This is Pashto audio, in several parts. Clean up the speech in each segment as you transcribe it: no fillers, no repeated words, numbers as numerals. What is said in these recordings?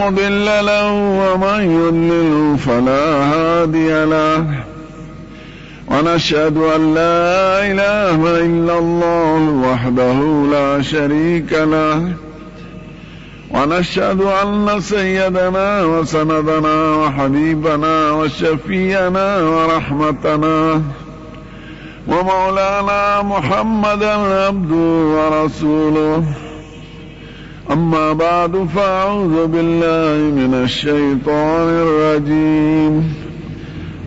مضل له ومن يضلل فلا هادي له ونشهد أن لا إله إلا الله وحده لا شريك له ونشهد أن سيدنا وسندنا وحبيبنا وشفينا ورحمتنا ومولانا محمدا عبده ورسوله أما بعد فأعوذ بالله من الشيطان الرجيم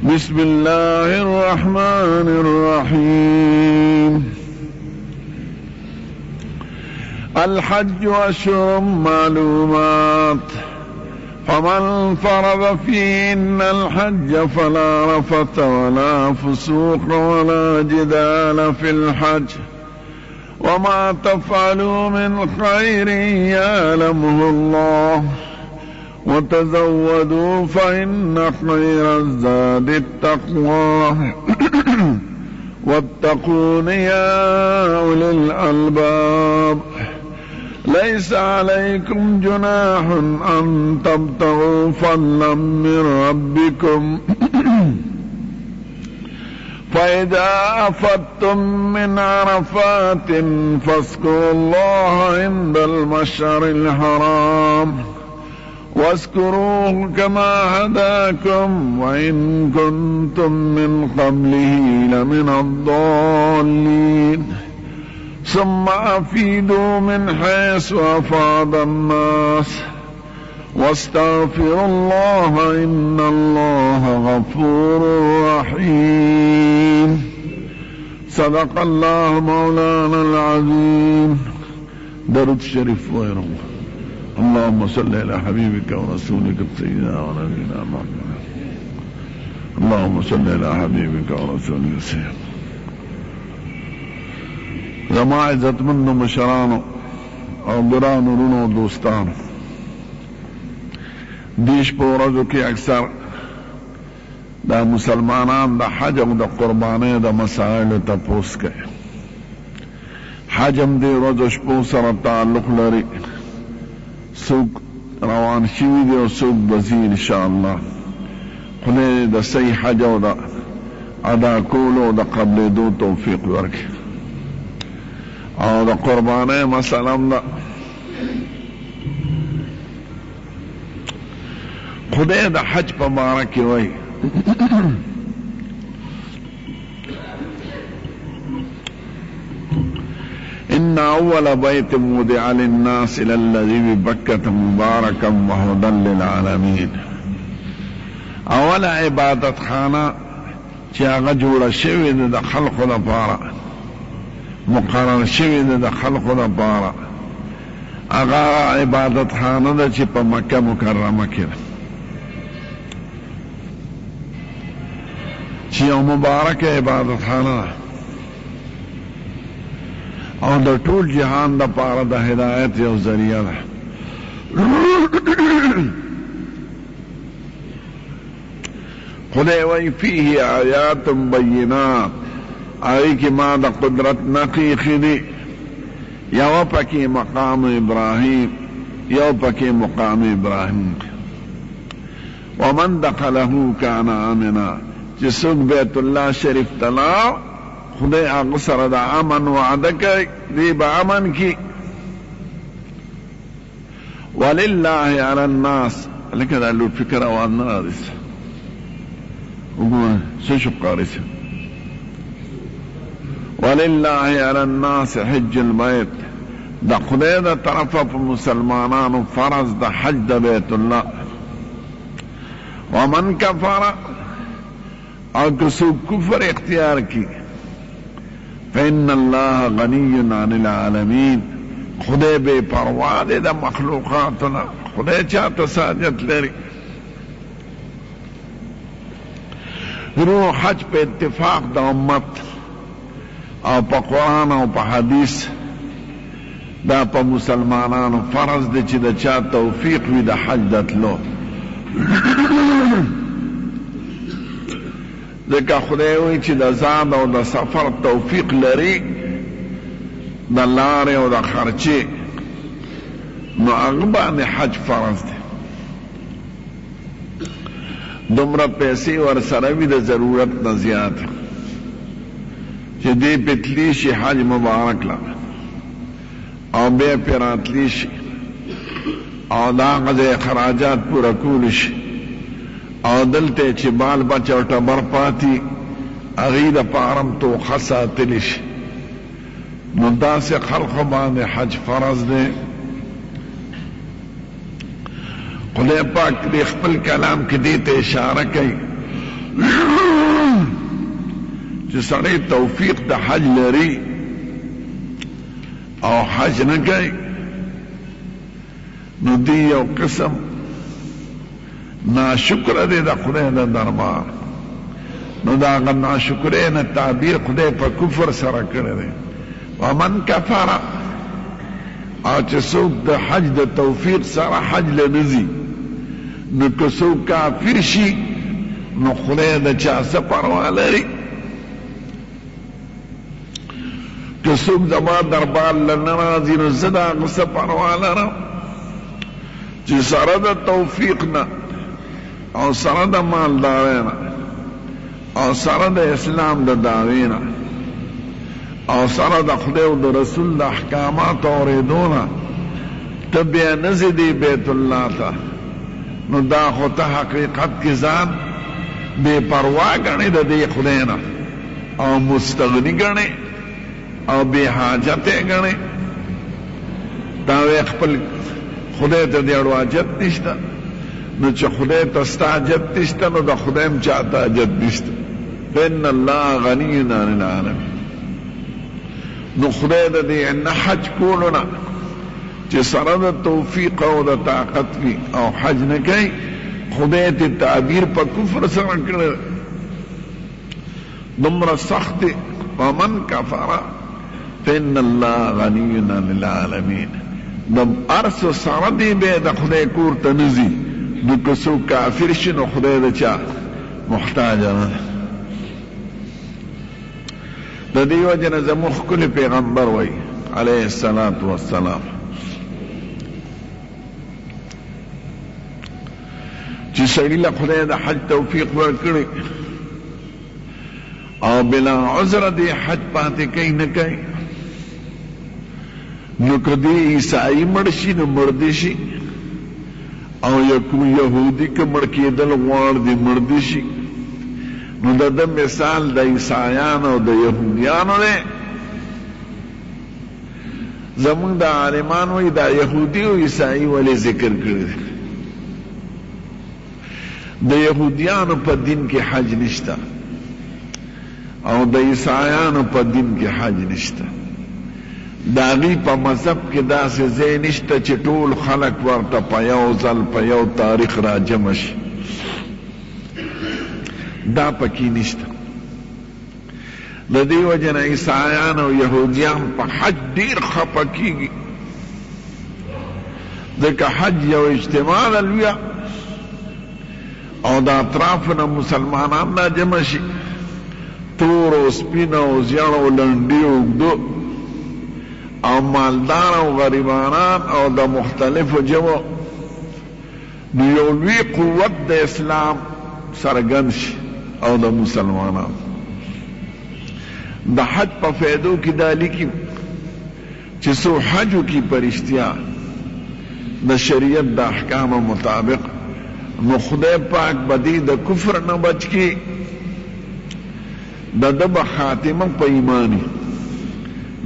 بسم الله الرحمن الرحيم الحج أشهر معلومات فمن فرض فيهن الحج فلا رفث ولا فسوق ولا جدال في الحج وما تفعلوا من خير يعلمه الله وتزودوا فإن خير الزاد التقوى واتقون يا أولي الألباب ليس عليكم جناح أن تبتغوا فضلا من ربكم فإذا أفضتم من عرفات فاذكروا الله عند المشعر الحرام واذكروه كما هداكم وإن كنتم من قبله لمن الضالين ثم أفيدوا من حيث أفاض الناس واستغفروا الله إن الله غفور رحيم صدق الله مولانا العظيم. درود شريف ويرم. اللهم صل على حبيبك ورسولك سيدنا ونبينا محمد. اللهم صل على حبيبك ورسولك سيدنا. زما عزتمند مشرانو او برانو رونو دوستانو، دیش په ورځو کې اکثر دا مسلمانان د حج او د قربانۍ د مسائلو تپوس کوي. حج هم دې ورځو شپو سره تعلق لري، څوک روان شوي دي او څوک به ځي انشاءالله. خدای د صحیح حج او د ادا کولو او د قبلېدو توفیق ورکړي. او د قربانۍ مسله هم ده، خدای د حج په باره کې وایي ان اول بیت وضع للناس للذي ببکة مبارکا وهدى للعالمین. اول عبادت خانه چې هغه جوړه شوې ده د خلقو لپاره، مقرر شوې ده د خلقو لپاره، هغه عبادت خانه ده چې په مکه مکرمه کې ده، چې یو مبارک عبادت خانه ده او د ټول جهان د پاره د هدایت یو ذریعہ ده. خدای وایي فيه آیات بینات، هغې کې ما د قدرت نښې ایښې دي. یوه پکې مقام ابراهیم، یو پکې مقام ابراهیم. ومن دخله کان آمنا، چې څوک بیت الله شریف ته لاړ خدای هغه سره د امن وعده کوي، دی به امن کی. ولله علی الناس، لکه دا لوټ فکر آواز نه راځي. وګوره څه شو قاري څه. ولله علی الناس حج البیت، د خدای د طرفه په مسلمانانو فرض د حج د بیت الله. ومن کفر، او که څوک کفر اختیار کی، فإن الله غنی عن العالمین، خدای بے پروا دی د مخلوقاتنا، خدای چاته ساجت لري. روح حج په اتفاق د امت او په قرآن او په حدیث دا په مسلمانانو فرض دی چې د چا توفیق وي د حج د تلو. ځکه خدای وایي چې د ځان او د سفر توفیق لري، د لارې او د خرچې، نو هغه باندې حج فرض دی. دومره پیسې ور سره وي د ضرورت نه زیات چې دې پتلی شي حج مبارک لا او بیا پې راتلی شي او دا غځې خراجات پوره کولی شي او دلته چې بال بچ او ټبر پاتې هغې دپاره هم توخه ساتلی شي نو داسې خلقو باندې حج فرض دی خدای پاک دې خپل کلام کې دې ته اشاره کوي چې سړی توفیق د حج لري او حج نه کوي نو دی یو قسم ناشکره دی د خدای د دربار نو د هغه ناشکرۍ نه تعبیر خدای په کفر سره کړی دی ومن کفر او چې څوک د حج د توفیق سره حج له نه ځي نو که څوک کافر شي نو خدای د چا څه پروا لري که څوک زما دربار له نه راځي نو زه د هغه څه پروا لرم چې سره د توفیق نه او سره د مالدارۍ نه او سره د اسلام د دعوې نه او سره د خدای او د رسول د احکامات اورېدو نه ته بیا نه ځې دی بیت الله ته نو دا خو ته حقیقت کې ځان بې پروا ګڼې د دې خدای نه او مستغني ګڼې او بې حاجته ګڼې دا وی خپل خدای ته د اړو حاجت نشته نو چې خدای ته ستا حاجت نشته نو د خدای هم چاته حاجت نشته فإن الله غني عن العالمين نو خدای د دې نه حج کولو نه چې سره د توفیق او د طاقت وي او حج نه کوي خدای ته تعبیر په کفر سره کړی دومره سخت ومن کفر فإن الله غني عن العالمين د ارس سره دی به د خدای کور ته نه ځي نو که څوک کافر شي نو خدای د چا محتاج نه د دې وجه نه زموږ ښکلی پیغمبر وایي علیه الصلاة والسلام چې سړي له خدای د حج توفیق ورکړي او بلا عذر دی حج پاتې کوي نه کوي نو که دی عیسائی مړ شي نو مړ دی شي او کوم یهودي که مړ کېدل غواړي دی مړ دی شي نو د ده مثال د عیسایانو او د یهودیانو دی زمونږ د عالمان وایي دا یهودي او عیسائی ولې ذکر کړی دی د یهودیانو په دین کې حج نشته او د عیسایانو په دین کې حج نشته د هغوی په مذهب کې داسې ځای نشته چې ټول خلک ورته په یو ځل په یو تاریخ راجمع شي دا پکې نشته د دې وجه نه عیسایان او یهودیان په حج ډېر خفه کېږي ځکه حج یو اجتماع ده لویه او د اطرافو نه مسلمانان را جمع شي تور او سپین او زیړ او لنډي اوږده او مالدار او غریبانان او د مختلفو جمع نو یو لوی قوت د اسلام څرګند شي او د مسلمانانو د حج په فایدو کې دا لیکي چې څو حج وکړي په رښتیا د شریعت د احکامو مطابق نو خدای پاک بدی د کفر نه بچ کی د ده به خاتمه په ایمانی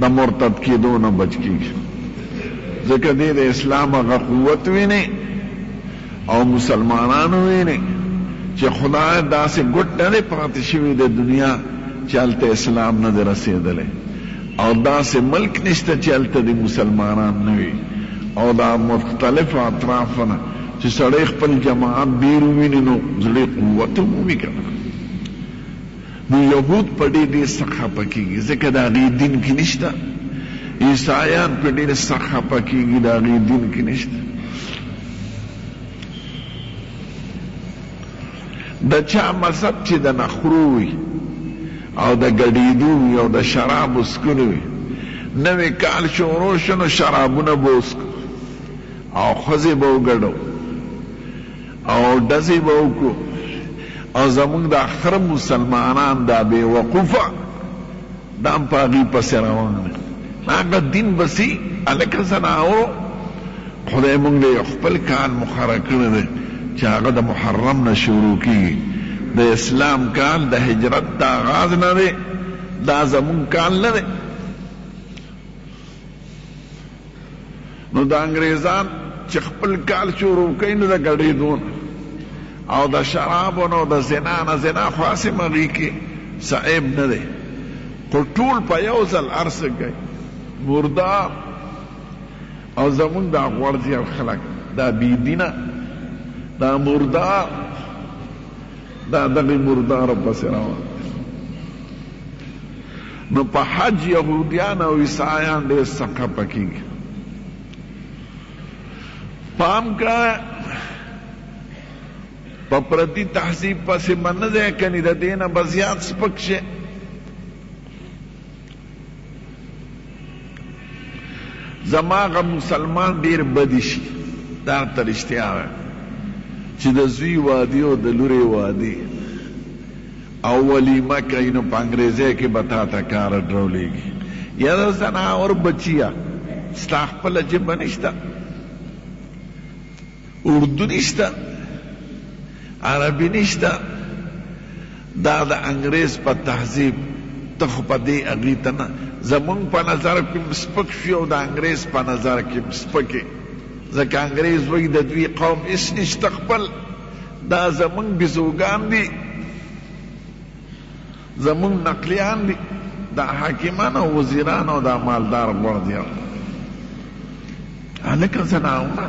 د مرتد کېدو نه بچ کیږي ځکه دی د اسلام هغه قوت ویني او مسلمانانو ویني چې خدای داسې ګوټ نه دی پاتې شوی د دنیا چې هلته اسلام نه دی رسېدلی او داسې ملک نشته چې هلته د مسلمانان نه وي او دا مختلفو اطرافو نه چې سړی خپل جماعت بیر وویني نو زړی قوت مومي که نه نو یهود په ډېر سخت خفه کېږي ځکه د هغې دین کې نشته عیسایان په ډېر سخت خفه کېږي د هغې دین کې نشته د چا مذهب چې د نخرو وي او د ګډېدو وي او د شرابو څښلو وي نوی کال شروع شو نو شرابونه به وڅښو او ښځې به وګډو او ډزې به وکړو او زمونږ د اخر مسلمانان دا بے وقوفه دا هم په هغې پسې روان دي. هغه دین بسي هلکه زناورو خدای مونږ له یو خپل کال مقرر کړی دی چې هغه د محرم نه شروع کېږي. د اسلام کال د هجرت د آغاز نه دی، دا زمونږ کال نه دی. نو د انګریزان چې خپل کال شروع کوي نو د ګډېدو او د شرابو نو د زنا نه، زنا خو هسې مغې کې صعیب نه دی، خو ټول په یو ځل عرصه کوي مردار. او زمون دا غورځي خلک دا بيدینه دا مردار دا دغه مردار پسې روان. نو په حج یهودیان او عیسایان ډېر سقه پکېږي. پام کا په پردي تهذیب پسې من نه دی کني د دې نه به زیات سپک شي. زماغه مسلمان ډیر بدی شي دا ته رښتیا وایي چې د زوی وادي او د لورې وادي او ولیمه کوي نو په انګریزۍ کې به تا ته کار ډرولیږي. یاره زناور بچیا ستا خپله ژبه نشته، اردو نشته، عربي نشته، دا د انګریز په تهذیب ته خو په دې هغې ته نه زمونږ په نظر کې سپک شي او د انګریز په نظر کې سپکې، ځکه انګریز وایي د دوی قوم هېڅ نشته خپل، دا زمونږ بیزوګان دي، زمونږ نقلیان دي، دا حاکمان او وزیران او دا مالدار غورځي. هلکه زناونه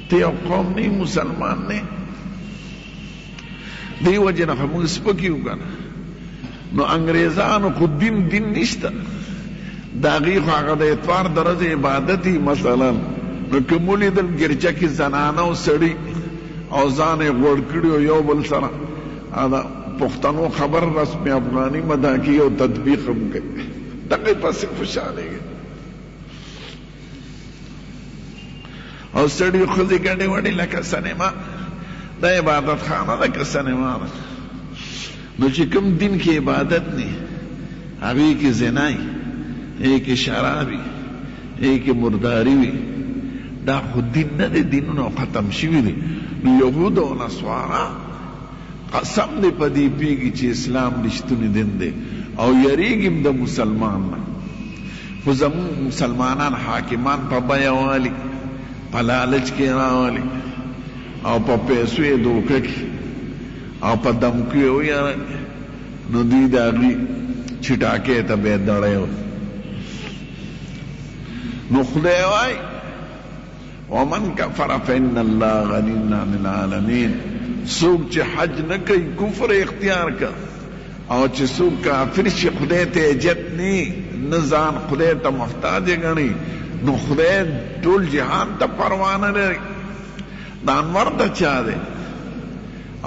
ته یو قوم نه مسلمان نه، دې وجې نه خو موږ سپک یو که نه. نو انګریزانو خو دین نشته، د هغې خو هغه د اتوار د ورځې عبادت وي. مثلا نو که مو لیدل ګرجه کې زنانه او سړي او ځان یې غوړ کړي او یو بل سره د پښتنو خبر رسم افغاني مدا کوي او تطبیق هم کوي، دغې پسې خوشحالېږي. او سړي ښځې ګډې وډې لکه سینما، دا عبادت خانه ده که سینما ده. نو چې کوم دین کې عبادت نه هغې کې زنا وي، هغې کې شراب وي، هغې کې مرداري وي، دا خو دین نه دی، دینونه ختم شوي دي. نو یهود او نصوارا قسم دی په دې پوهېږي چې اسلام رښتونی دین دی او یریږي هم د مسلمان نه. خو زمونږ مسلمانان حاکمان په بیه والي، په لالچ کې راولي او په پیسو یې دوکه کې او په دمکیو ویاره، نو دوی د هغې چټاکې ته به یې دړی و. نو خدای وایي ومن کفر فإن الله غنی عن العالمین، څوک چې حج نه کوي کفر اختیار کا، او چې څوک کافر شي خدای ته حاجت نه ځان خدای ته محتاج ګڼي، نو خدای ټول جهان ته پروا نه لري. دا انور د چا دی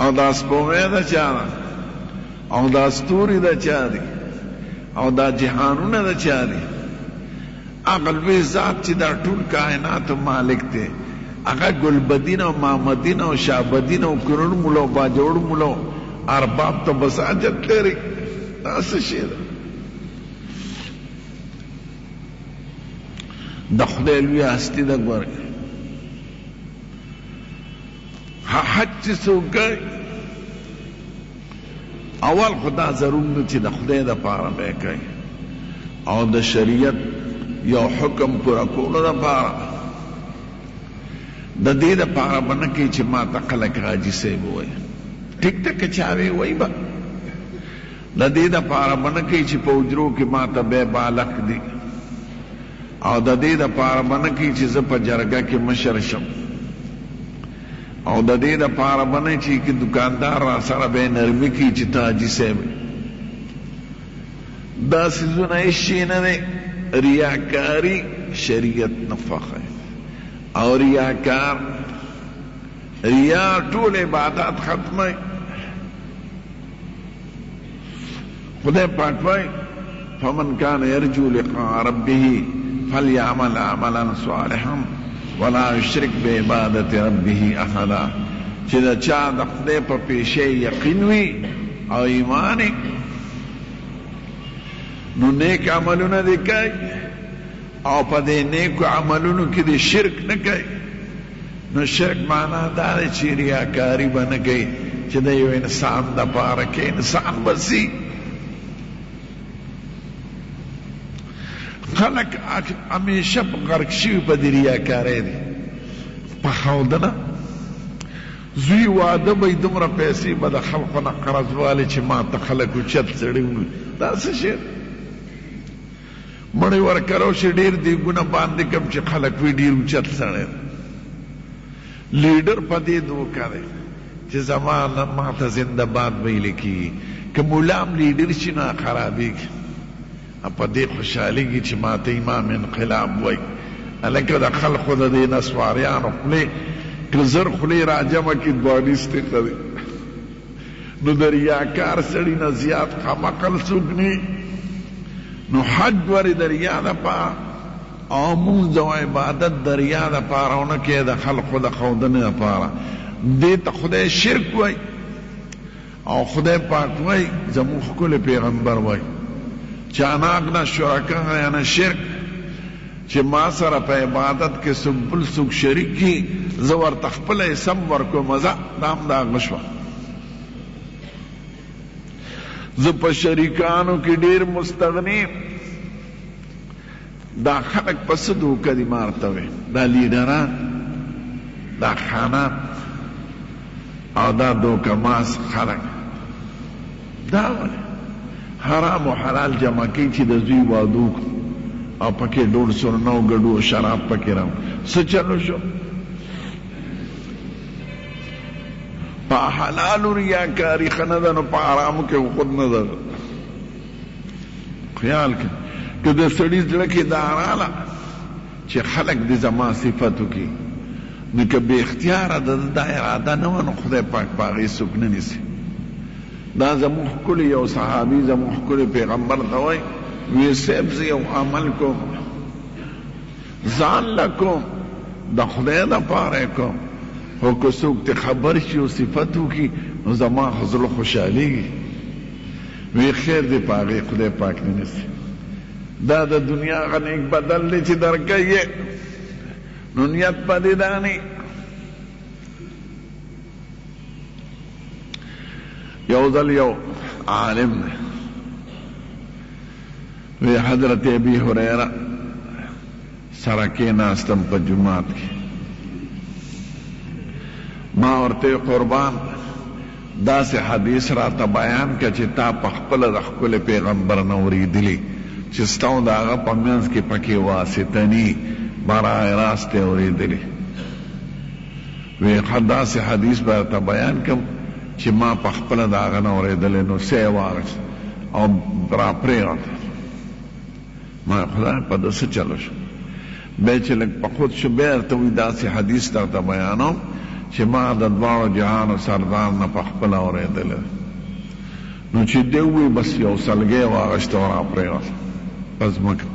او دا سپومې د چا ده او دا ستوري د چا دي او دا جهانونه د چا دي؟ هغه لوی ذات چې دا ټول کائناتو مالک دی، هغه ګلبدین او مامدین او شابدین او کرون ملو باجوړ ملو ارباب ته بس حاجت لري. دا څه شی ده؟ د خدای لوی هستي ده. ګورئ حج چې څوک کوي اول خدا ضرور نه چې د خدای دپاره به یې کوي او د شریعت یو حکم پوره کولو دپاره، د دې دپاره به نه کوي چې ما ته خلک حاجي صاحب ووایي، ټیک ده که چا وی وایي به، د دې دپاره به نه کوي چې په حجرو کې ما ته بی بالغ دي، او د دې دپاره به نه کوي چې زه په جرګه کې مشر شم، او د دې دپاره به نه چې دکاندار را سره به یې نرمي کوي چې ته حاجي صاحب. دا څیزونه هېڅ شی نه دی. ریاکاري شریعت نه خوښوي او ریاکار ریا ټول عبادات ختموي. خدای پاک وایي فمن کان یرجو لقاء ربه فلیعمل عملا صالحا ولا یشرک بعبادت ربه احدا. چې د چا د خدای په پیشې یقین وي او ایمان نو نیک عملونه دې کوي او په دې نیکو عملونو کې دې شرک نه کوي نو شرک معنا دا دی چې ریاکاري به نه کوي چې د یو انسان دپاره کې انسان بسي خلق همیشه په غرق شوي په دې ریاکارۍ دي په ښودنه زوی واده به یې دومره پیسې به د خلقو نه قرض والي چې ما ته خلک اوچت سړي وګوري دا څه شی مړی ورکرو شي ډېر دیګونه باندې کم چې خلک وي ډېر اوچت سړی لیډر په دې دوکه دی چې زما ما ته زنده باد ویلی کېږي که ملام لیډر شي نو خرابېږي په دې خوشحالېږي چې ما ته امام انقلاب وایي هلکه د خلقو د دې نسواریانو خولې که زر خولې راجمع کړي دوانیستې ښه دی نو د ریاکار سړي نه زیات خمقل څوک نه نو حج ورې د ریا دپاره او مونځ او عبادت د ریا دپاره ونه کې د خلقو د ښودنې دپاره دې ته خدای شرک وایي او خدای پاک وایي زموږ ښکلی پیغمبر وایي چې انا اغنا شرکا یعنی شرک چې ما سره په عبادت کې څوک بل څوک شریک کي زه ورته خپله سم ورکړم مزه دا هم د هغه شوه زه په شریکانو کې ډېر مستغني دا خلک په څه دوکه دي ما ورته وایي دا لیډران دا خانان او دا دوکه ماس خلک دا ولې حرام و حلال جمع کوي چې د زوی واده وکړو او پکې 150 ګډو شراب پکې راو څه چلو شو په حلالو ریاکاري ښه نه ده نو په حرامو کې خود نه ده خیال کړه که د سړي زړه کې دا راله چې خلک دې زما صفت وکړي نو که بې اختیاره د دا اراده نه وه نو خدای پاک په هغې څوک نه نیسي دا زموږ ښکلي یو صحابي زموږ ښکلي پیغمبر ته وایي وی صاحب زه یو عمل کوم ځان له کوم د خدای دپاره کوم خو که څوک ته خبر شي او صفت وکړي نو زما خو زړه خوشحالېږي وی خیر دی په هغې خدای پاک نه نیسي دا د دنیا هغه نیک بدل دی چې درکوي نو نیت په دې دا نه یو ځل یو عالم دی وی حضرت ابی هریره سره کېناستم په جومات کې ما ورته قربان داسې حدیث راته بیان که چې تا په خپله د ښکلي پیغمبر نه اورېدلي چې ستا د هغه په منځ کې پکې واسطه ني براه راست یې اورېدلي وی داسې حدیث به راته بیان کړم چې ما په خپله د هغه نه اورېدلی نو څه یې واخیست او را پرېږده ما خدای په ده څه چلو شو بیا چې لږ په خود شو بیا ورته وایي داسې حدیث درته بیانوم چې ما د دواړو جهانو سردار نه په خپله اورېدلی نو چې دی ووایي بس یو سلګۍ واخیسته او را پرېږده په ځمکه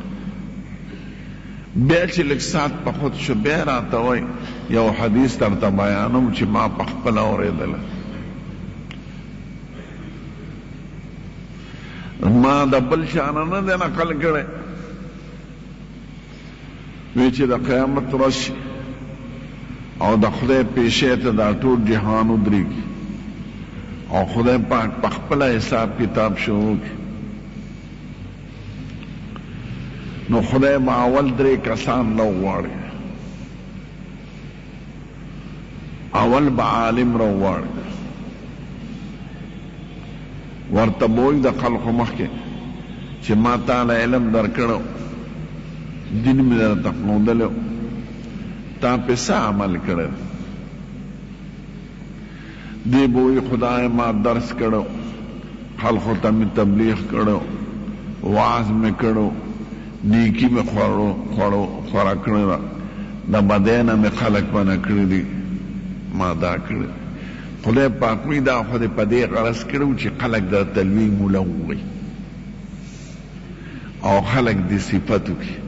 بیا چې لږ ساعت په خود شو بیا راته وایي یو حدیث درته بیانوم چې ما په خپله اورېدلی ما د بل شانه نه دی نقل کړی وی چې د قیامت ورځ شي او د خدای پیشې ته دا ټول جهان ودرېږي او خدای پاک په خپله حساب کتاب شروع کړي نو خدای به اول 3 کسان راوغواړي اول به عالم راوغواړي ورته به وایي د خلقو مخکې چې ما تاله علم درکړو دین مې درته ښودلی تا پې څه عمل کړی دی به وایي خدای ما درس کړو خلقو ته مې تبلیغ کړو وعظ مې کړو نیکي مې خوره کړې ده د بدۍ نه مې خلک منع کړي دي ما دا کړی خدای پاک وایي دا خو دې په دې غرض کړو چې خلک درته لوی مولا ووایي او خلک دې صفت وکړي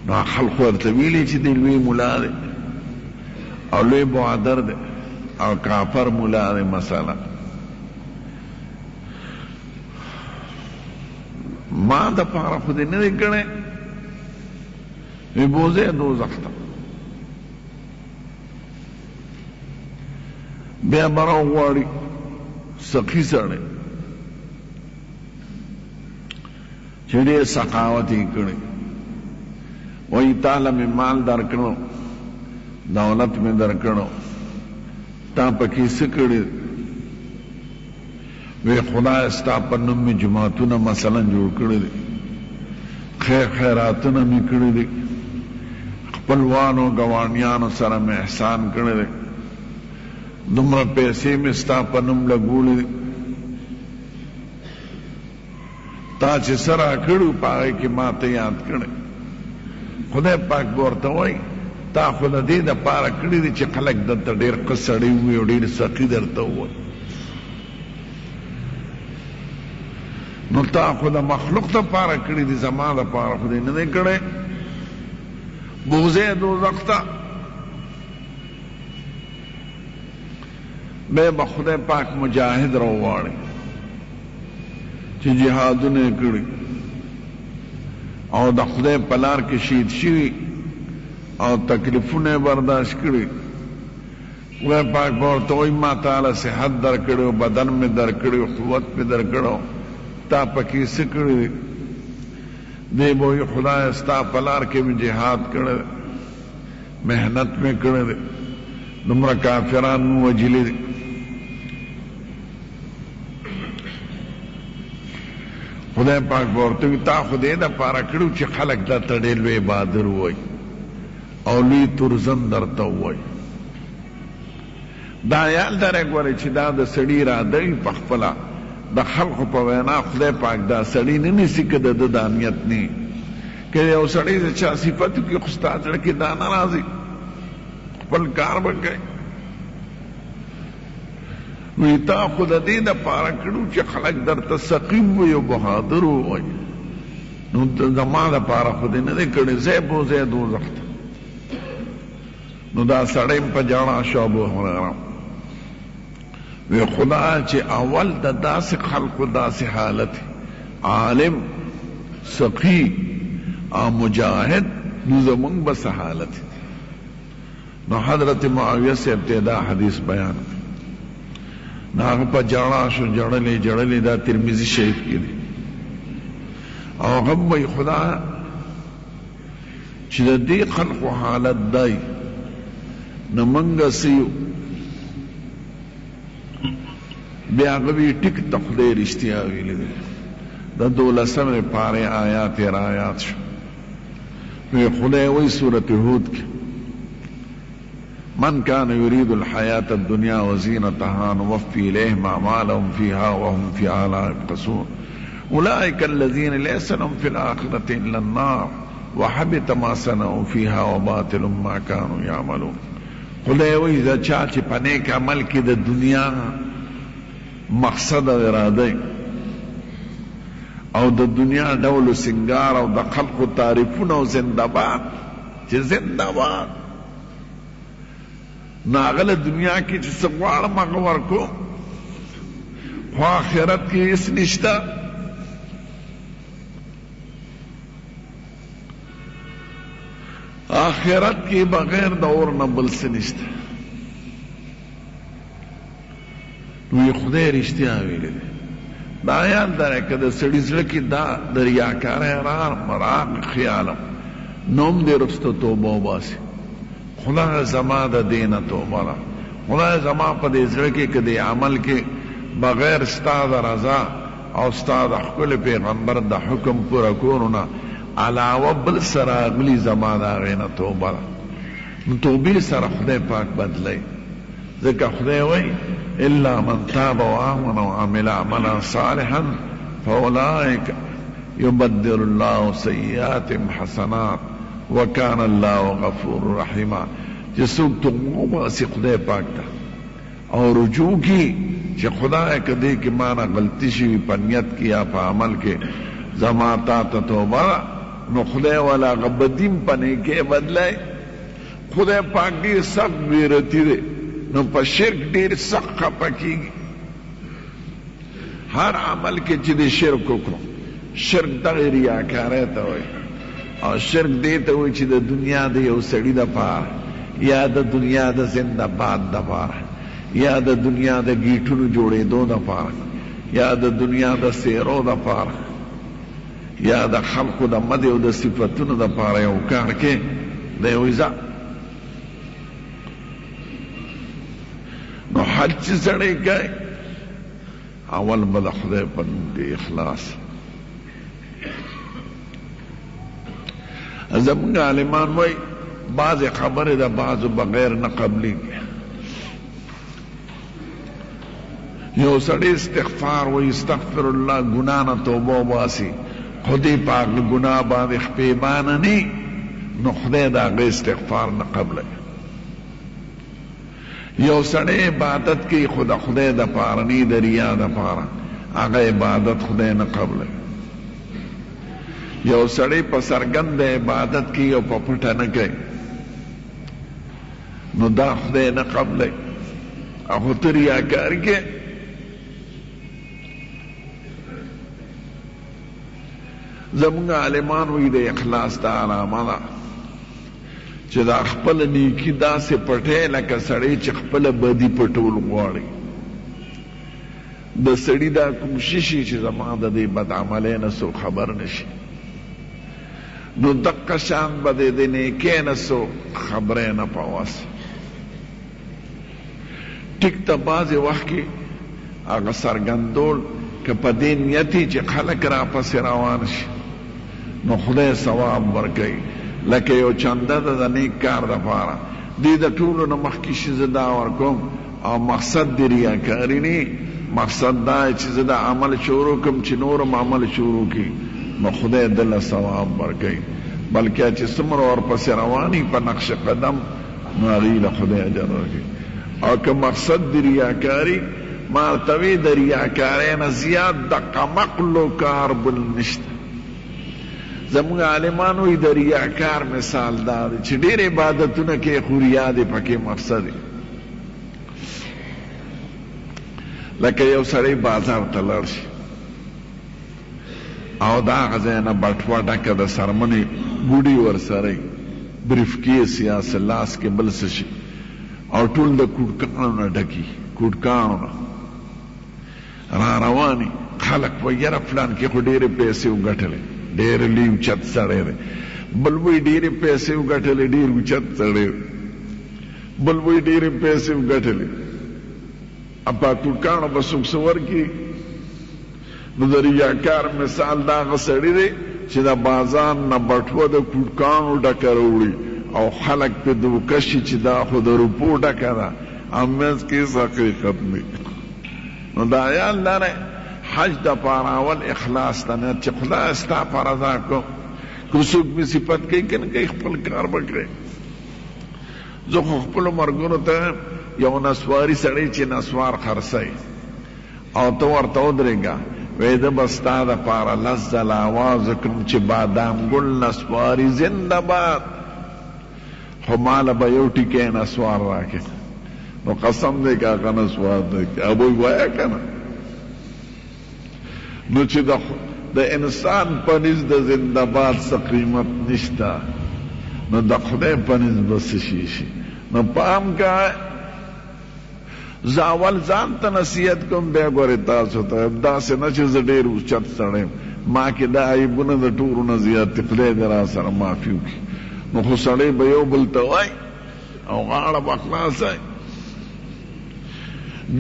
نو خلقو ورته ویلي چې دی لوی مولا دی او لوی بهادر دی او کافر مولا دی مسئلہ ما دا پارا خودی ندی کنے وی بوزے دوزخ تا بیا براو غواړي سخی سره چې دې سخاوت یې کړی وایي تعالی مې مال درکړو دولت مې درکړو تا پکې څه کړی وی خدای ستا په نوم مې جماعتونه مثلا جوړ کړی دي خیراتونه مې کړی دي خپلوانو ګاونډیانو سره مې احسان کړی دی دومره پیسې مې ستا په نوم لګولې دي تا چې څه راکړي په هغې کې ما ته یاد کړی خدای پاک به ورته وایي تا خو د دې دپاره کړي دي چې خلک درته ډېر ښه سړی ووایي او ډېر سخي درته ووایي نو تا خو د مخلوق دپاره کړي دي زما دپاره خو دې نه دی کړی بوزې دوزخ ته بے بخدای پاک مجاہد روواړي چې جهادونه کړي او د خدای په لار کې شهید شوي او تکلیفونه برداشت کړي خدای پاک به ورته وایي ما تعالی صحت درکړی او بدن مې درکړی او قوت مې درکړی تا پکې څه کړي دی به وایي خدای ستا په لار کې مې جهاد کړی محنت مې کړی دی دومره کافران مې وجلي دي خدای پاک به ورته وایي تا خو دې دپاره کړي چې خلک درته ډېر لوی بهادر ووایي او لوی تورزن درته ووایي دا یاد لرئ ګورئ چې دا د سړي اراده وي په خپله د خلقو په وینا خدای پاک دا سړی نه نیسي که د ده د امنیت نه که یو سړی د چا صفت وکړي خو ستا زړه کې دا نه راځي خپل کار به کوي وی تا خو د دې دپاره کړو چې خلک درته سقیم وي او بهادر ووایي نو زما دپاره خو دې نه دی کړی ځای بوځای دوزخ ته نو دا سړی په جاړه شو ابو هريره وی خدا چې اول د داسې خلقو داسې حالت عالم سقی او مجاهد نو زمونږ بس حالت نو حضرت معاویه سے ابتدا حدیث بیان نو هغه په جړا شو جړلې دا ترمذی شریف کې دی او هغه وی خدا چې د دې خلقو حالت دی نو منګه سیو بیا غوی ټیک ته خدای رښتیا ویلي دي د 12 پاره آیات رایات شو وی خدای وی سورۃ هود کې من كان يريد الحياة الدنيا وزينتها نوفي إليهم أعمالهم فيها وهم فيها لا يبخسون أولئك الذين ليس لهم في الآخرة إلا النار وحبط ما صنعوا فيها وباطل ما كانوا يعملون خدای وی دا چا چې په نیک عمل کې د دنیا مقصد او اراده او د دنیا ډول سنگار او د خلقو تعریفونه او زنده‌باد چې زنده‌باد ناغله دنیا کې چې څه غواړم هغه ورکو خو آخرت کې هېڅ نشته آخرت کې بغیر د اور نه بل څه نشته وی خدای رښتیا ویلي دی دا یاد لرئ که د سړي زړه کې دا د ریاکارۍ مراق خیالم نوم دې رسته توبه وباسي خدای زما د دې نه توبه ده خدای زما په دې زړه کې که دې عمل کې بغیر ستا د رضا او ستا د ښکلي پیغمبر د حکم پوره کولو نه علاوه بل سره اغلي زما د هغې نه توبه ده نو توبې سره خدای پاک بدلی ځکه خدای وایي الا من تاب وآمن وعمل عملا صالحا فاولئک یبدل الله سیئاتهم حسنات وکان الله غفور رحیما چې څوک توبه وباسي خدای پاک ته او رجوع کی چې خدای که دې کې ما نه غلطي شوي په نیت کې یا په عمل کې زما تا ته توبه نو خدای والا غبدیم په نیکۍ بدلی خدای پاک ډېر سخت غیرتي دی نو په شرک ډیر سخت خفه کیږي. هر عمل کې چې د شرک وکړو، شرک دغه ریاکارۍ ته وایي، او شرک دې ته وایي چې د دنیا د یو سړي دپاره یا د دنیا د زنده باد دپاره یا د دنیا د ګیټونو جوړېدو دپاره یا د دنیا د سیرو دپاره یا د خلقو د مد او د صفتونو دپاره یو کار کې د یو عزت. نو حج چې سړی کوي اول به د خدای په نوم کې اخلاص. زمونږ عالمان وایي بعضې خبرې د بعضو بغیر نه قبلېږي. یو سړی استغفار وایي استغفر الله ګناه نه توبه وباسي، خدای پاک ګناه باندې خپېمانه نه نو خدای د هغه استغفار نه قبلوي. یو سړی عبادت کوي خو د خدای دپاره نه د ریا دپاره، هغه عبادت خدای نه قبلوي. یو سړی په څرګند عبادت کوي او په پټه نه کوي نو دا خدای نه قبلوي. خو ته ریاکار کې زمونږ عالمان وایي د اخلاص دا علامه ده چې دا خپل نیکي داسې پټی لکه سړی چې خپله بدي پټول غواړي. د سړي دا کوشش وي چې زما د دې بدعملۍ نه څوک خبر نشي، نو دقه شان به د نیکۍ نه څوک خبری نه په واسه. ټیک ته بعضې وخت کې هغه څرګندول که په دې نیت چې خلک راپسې روان شي نو خدای ثواب ورکوي. لکه یو چنده ده د نیک کار دپاره، دې د ټولو نه مخکې شي زه دا ورکوم او مقصد د ریاکاري نه، مقصد دا چې زه د عمل شروع کړم چې نورم عمل شروع کړي نو خدای دله ثواب ورکوي. بلکې چې څومره ورپسې رواني په نقش قدم نو هغوی له خدای اجر ورکوي. او که مقصد د ریاکاري مارتوي د ریاکارۍ نه زیات د قمقلو کار بل نشته. زمونږ عالمان وایي د ریاکار مثال دا دی چې ډېر عبادتونه کوي خو ریا دی پکې مقصد دی. لکه یو سړی بازار ته لاړ شي او د هغه ځای نه بټوه ډکه د څرمنې ګوډي ورسره بریفکیس یا لاس کې بل څه شي او ټول د کوډکاڼو نه ډکي، کوډکاڼو نه را رواني خلک وایي یاره فلان کې خو ډېرې پیسې وګټلې، ډېر لوی اوچت سړی دی. بل وایي ډېرې پیسې وګټلې، ډېر اوچت سړی دی. بل وایي ډېرې پیسې وګټلې. په کوډکاڼو به څوک څه ورکړي؟ نو د ریاکار مثال د هغه سړي دی چې د بازار نه بټوه د کوډکاڼو ډکه راوړي او خلک پې دوکه شي چې دا خو د روپو ډکه ده او منځ کې هېڅ حقیقت نه. نو دا یاد لرئ حج دپاره اول اخلاص ته نیت چې خدای ستا پر ادا کړو. که څوک مې صفت کوي که نه کوي خپل کار به کړی. زه خو خپلو ملګرو ته یو نسواري سړی چې نسوار خرڅوي او ته ورته ودرېږه وایي زه به ستا دپاره 10 ځله اواز وکړم چې بادام ګل نسواري زنده باد، خو ماله به یو ټیکی نسوار راکړي. نو قسم دی که هغه نسوار دی ابوی وایه که نه. نو چې د انسان په نس د زنده باد څه قیمت نشته نو د خدای په نس به څه شي شي. نو پام کوئ زه اول ځان ته نصیحت کوم بیا ګورې تاسو ته. داسې نه چې زه ډېر اوچت سړی یم، ما کې دا عیبونه د ټولو نه زیات دي، خدای دې را سره معافي وکړي. نو خو سړی به یو بل ته وایي او غاړه به خلاصه.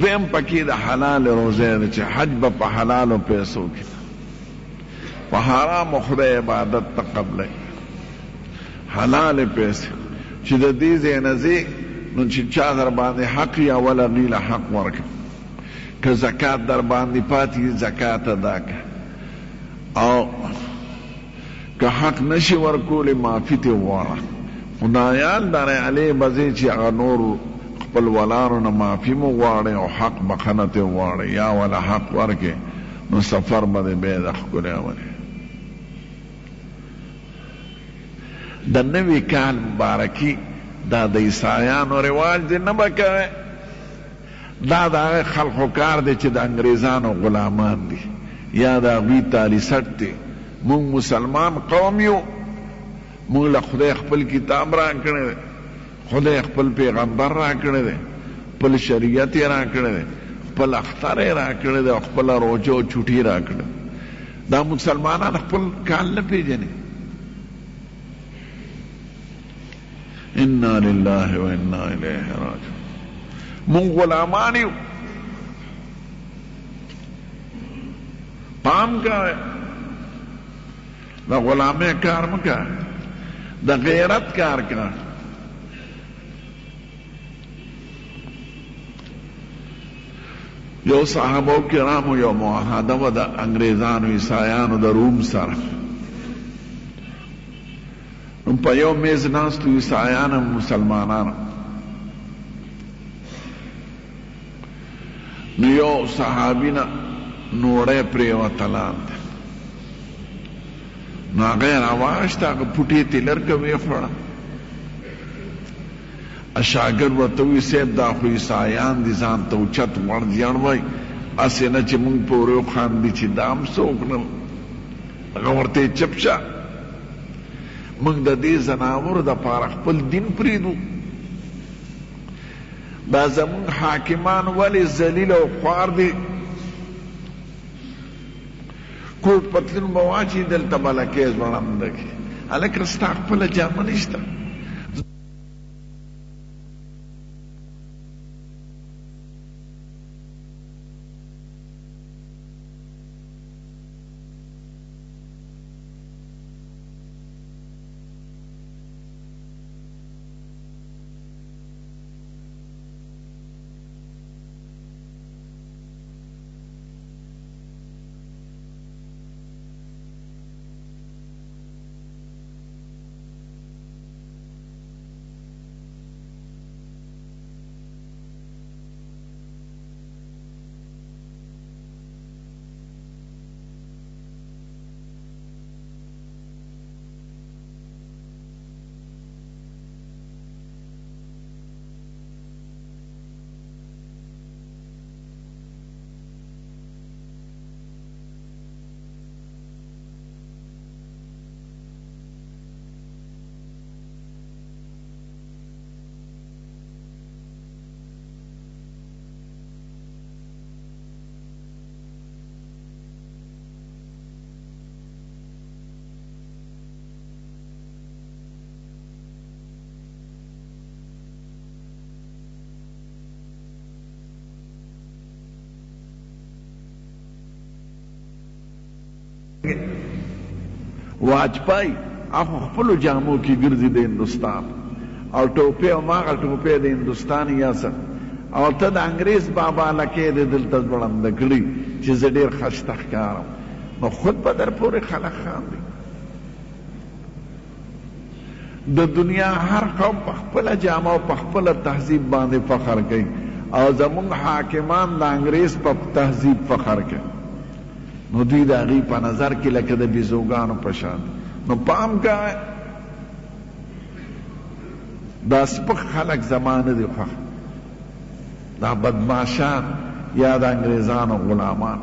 دویم پکې د حلال روزه ده چې حج به په حلالو پیسو کې، په حرامو خدای عبادت ته قبلوي. حلال پیسې چې د دې ځای نه ځې نو چې چا در باندې حق یا ولا غیله حق ورکړه. که زکات در باندې پاتې زکات ادا کړه او که حق نشي ورکولی معافي ترې وغواړه. خدایان درې علی به ځې چې هغه نور خپل ولارو نه معافي مو غواړئ او حق بخښنه ترې وغواړئ یا ولا حق ورکړې نو سفر به دې بیا د ښکلی ولې. د نوي کال مبارکي دا د عیسایانو رواج دی، نه به کوئ. دا د هغه خلقو کار دی چې د انګریزانو غلامان دي یا د هغوی تالي سټ دی. مونږ مسلمان قوم یو، مونږ له خدای خپل کتاب را کړی دی، خدای خپل پیغمبر را کړی دی، خپل شریعت یې را کړی دی، خپل اختر یې را کړی دی، او خپله روژه او چوټي را کړی. دا مسلمانان خپل کال نه پیژني. انا لله و انا الیه راجعون. مونږ غلامان یو. پام کوئ، د غلامۍ کار مه کوه، د غیرت کار کوه. یو صحابه کرامو یو معاهده وه د انګریزانو عیسایانو د روم سره. نو په یو میز ناستو عیسایان هم مسلمانانو. نو یو صحابي نه نوړی پرېوته لاندې، نو هغه یې راواخېسته، هغه پوټې یې تلرکه ویې خوړه. شاګرد ورته ووایي صاحب دا خو عیسایان دي، ځان ته اوچت غوړ زیړ وایي، هسې نه چې مونږ پورې وخاندي چې دا هم څه وکړل. هغه ورته یې چپ شه، مونږ د دې ځناورو دپاره خپل دین پرېږدو. دا زمونږ حاکمان ولې ذلیل او خوار دي؟ کوټ پتلون به واچي، دلته به لکۍ ځوړنده کړي. هلکه ستا خپله جامه نشته. واجپای هغه خپلو جامو کې ګرځي د هندوستان، او ټوپۍ هماغه ټوپۍ د هندوستان یاسه، او ته د انګریز بابا لکۍ دې دلته ځوړنده کړي چې زه ډېر ښایسته ښکارم. نو خود به در پورې خلک خاندي. د دنیا هر قوم په خپله جامه او په خپله تهذیب باندې فخر کوي، او زمونږ حاکمان د انګریز په تهذیب فخر کوي. نو دوی د هغې په نظر کې لکه د بیزوګانو په شان. نو پام کوئ، دا سپک خلک زما نه دي خوښ، دا بدماشان یا د انګریزانو غلامان.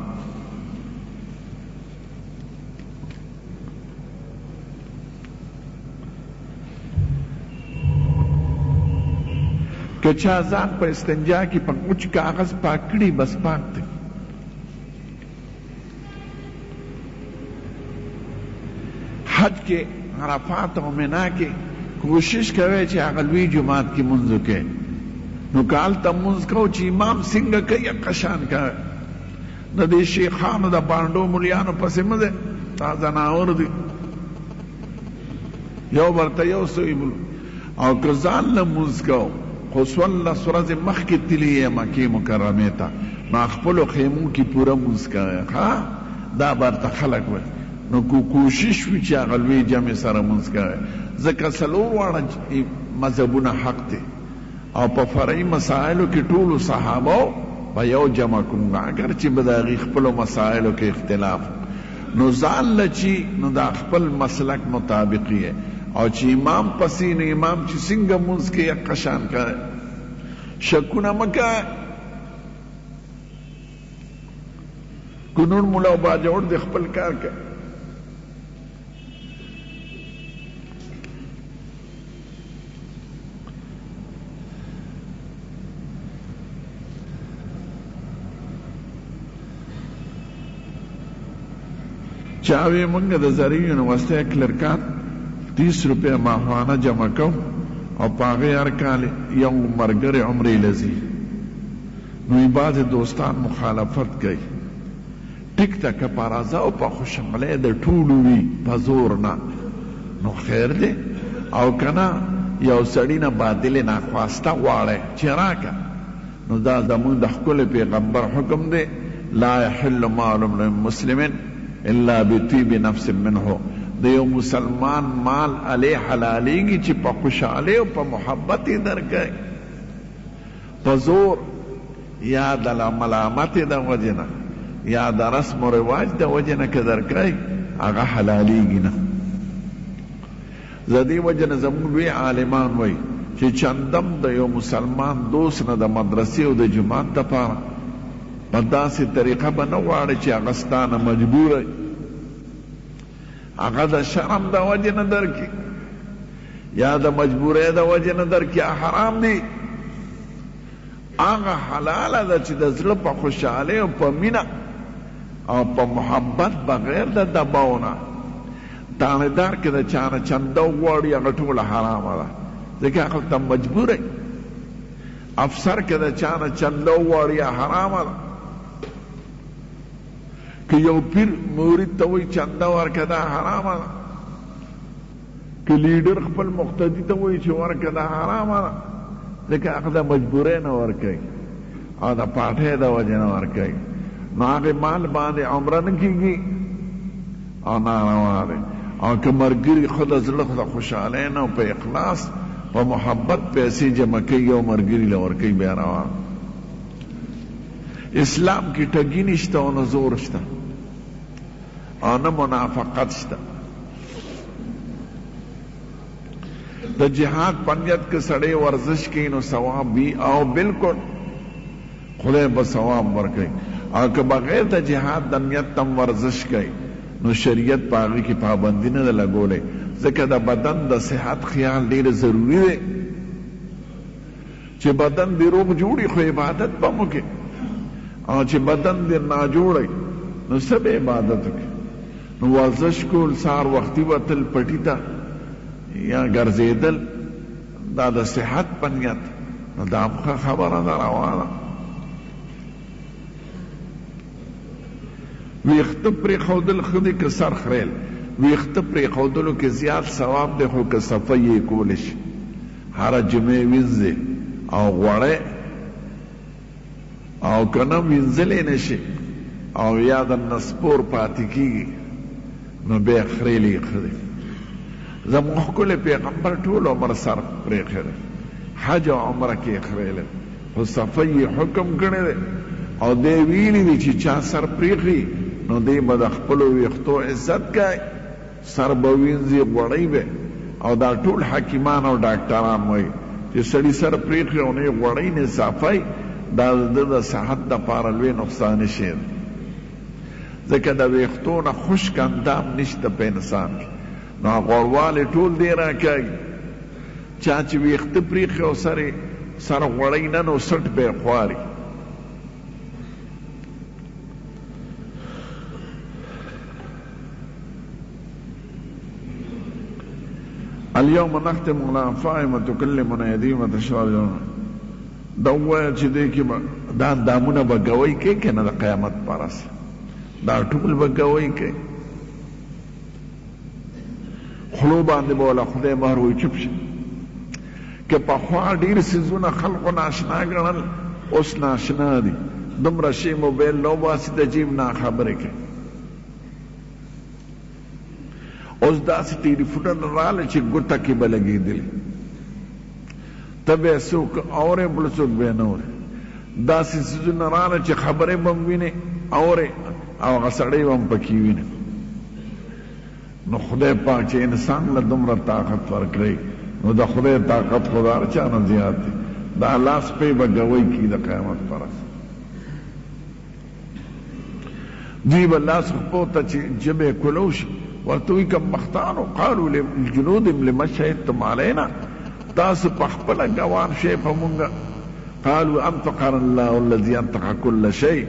که چا ځان په استنجا کې په وچ کاغذ پاک کړي بس پاک دی. حج کې عرفات او منا کې کوشش کوئ چې هغه لوی جماعت کې مونځ وکړئ. نو که هلته مونځ کوو چې امام څنګه کوي هغه شان کوئ. د دې شیخانو د بانډو ملیانو پسې مه ځئ، دا ځناور دي، یو ورته یو سوی بل. او که ځان له مونځ کوو خو څوارلس ورځې مخکې تللی یې مکې مکرمې ته، نو خپلو خیمو کې پوره مونځ کوئ. دا برته خلک وایي. نو کوشش وي چې هغه لوی جمع سره مونځ کوئ، ځکه څلور واړه مذهبونه حق دي، او په فرعي مسایلو کې ټولو صحابو په یو جمع کوم، اگر چې به د هغې خپلو مسایلو کې اختلاف. نو ځان له چې نو دا خپل مسلک مطابق یې، او چې امام پسې نو امام چې څنګه مونځ کوي هغه شان کوئ. شکونه مه کوئ کنون مولا باجوړ د خپل کار کوي. چاوی منگا دا زری یونیورسٹی کلرکات 30 روپے ماہوانہ جمع کو او پاغی ارکال یو مرگر عمری لزی نوی باز دوستان مخالفت گئی ٹک تک پارازاو پا خوشملے دا ٹولوی پا زورنا نو خیر دے او کنا یو سڑینا بادل ناخواستا وارے چراکا نو دا دمون دخکل پیغمبر حکم دے لا يحل مال مسلمین الا بطیب نفس منه دیو مسلمان مال علی حلالیگی چی پا خوشحالی و پا محبتی در گئی پا زور یا دا ملامت دا وجنا یا دا رسم و رواج دا وجنا که در گئی اگا حلالیگی نا زدی وجنا زمونوی عالمان وی چی چندم دا یو مسلمان دوست نا دا مدرسی و دا جماعت دا پارا پدا سی طریقہ بنواڑی چی اغستان مجبور ہے اغا دا شرم دا وجہ ندر کی یا دا مجبور ہے دا وجہ ندر کی حرام دی آغا حلال دا چی دا ظلم پا خوشحالے و پا مینا او پا محبت بغیر دا دباونا تاندار که دا چانا چندو واری اغا طول حرام دا دیکھ اقل تا مجبور ہے افسر که دا چانا چندو واری حرام دا که یو پیر مورید تاوی چنده ورکده حرامه ده که لیڈر خپل مقتدی تاوی چه ورکده حرامه ده لیکن اقل ده مجبوره نورکی او ده پاته ده وجه نورکی نو آقی مال بانده عمره نکیگی او ناروا ده او که مرگری خود از لخ ده خوشحاله نه پا اخلاص پا محبت پیسی جمع کئی او مرگری لورکی بیاروا اسلام کی ٹگی نشتا و نزور شتا آنا منافقت شتا دا جہاد پنیت کے سڑے ورزش کی نو ثواب بھی او بالکل خدای بثواب ورکئی او که بغیر دا جہاد دا نیت تم ورزش کئی نو شریعت پاگی کی پابندی نه لگولے ذکر دا بدن دا صحت خیال دیر ضروری دے چه بدن دی روغ جوڑی خو عبادت با مکے او چې بدن دې ناجوړی نو سب عبادت وکړي نو ورزش کول سار وختي وتل پټي ته یا ګرځېدل دا د صحت په نیت نو دا خبره ده روانه ویښته پرېښودل ښه دي که سر خریل ویښته پرېښودلو کې زیات ثواب دی خو که صفه یې کولی شي هره جمعې وینځې او غوړی او کنه وینځلې نشي او یا د نسپور پاتې کیږي نو بیا خریلی خری زموږ ښکلی پیغمبر ټول عمر سر پرېښی حج او عمره کې خریلی خو صفه یې حکم کړی دی او دی ویلی دی چې چا سر پرېښي نو دی به د خپلو ویښتو عزت کوي سر به وینځي غوړی به او دا ټول حکیمان او ډاکټران وایي چې سړي سر پرېښي او نه غوړی نه صافی دا د صحت د پاره لوی نقصان شي ځکه د ویښتو نه خشک اندام نشته په انسان کې نو غوړوالی ټول دی راکوي چا چې ویښته پرېښي او سر غوړی نه نو سټ به یې خواري اليوم نختم على أفواههم وتكلمنا أيديهم وتشهد أرجلهم دا وایه چې دی کې دا دامونه به ګوی کوي که نه د قیامت پرس دا ټول به ګوی کوي خلو باندې به وله خدای مهر وایي چپ شه که پخوا ډېر څیزونه خلقو ناشنا ګڼل اوس ناشنا دي دومره شي موبایل نه وباسي د جیب نه خبرې کوي اوس داسې ټیلیفونونه راغله چې ګوته کې به لګېدلې ته به یې څوک اورې بل څوک به یې نه اورې داسې څیزونه راغله چې خبرې به هم وینې اورې او هغه سړی به هم پکې وینې نو خدای پاک چې انسان له دومره طاقت ورکړی نو د خدای طاقت خو د هر چا نه زیات دی دا لاس پې به ګوی کي د قیامت پرس دوی به لاس خپو ته چې ژبې کولو شي ورته وایي کم بختانو قالوا لجنودهم لما شهدتم علینا تاسو په خپله ګوان شئ په مونږ قالوا انطقنا الله الذي انطق كل شيء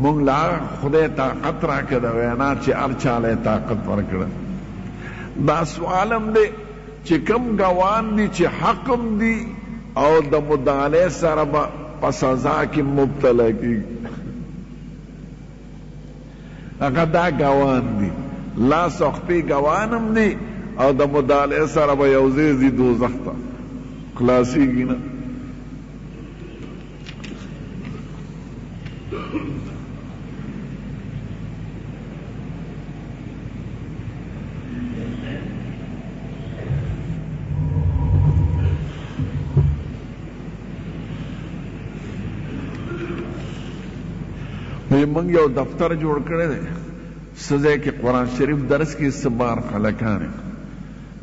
مونږ لا خدای طاقت راکړه د وینا چې هر چاله طاقت ورکړه دا سوالم دی چې کم ګوان دي چې حقم دي او د مدعلې سره به په سزا کې مبتلا کېږي هغه دا ګوان دي لاس او خپې ګوانم دي او د مدعلې سره به یو ځای ځي دوزخ ته خلاصېږي نه منگ یو دفتر جوړ کړی دی سزای کې قرآن شریف درس کې سبار خلکان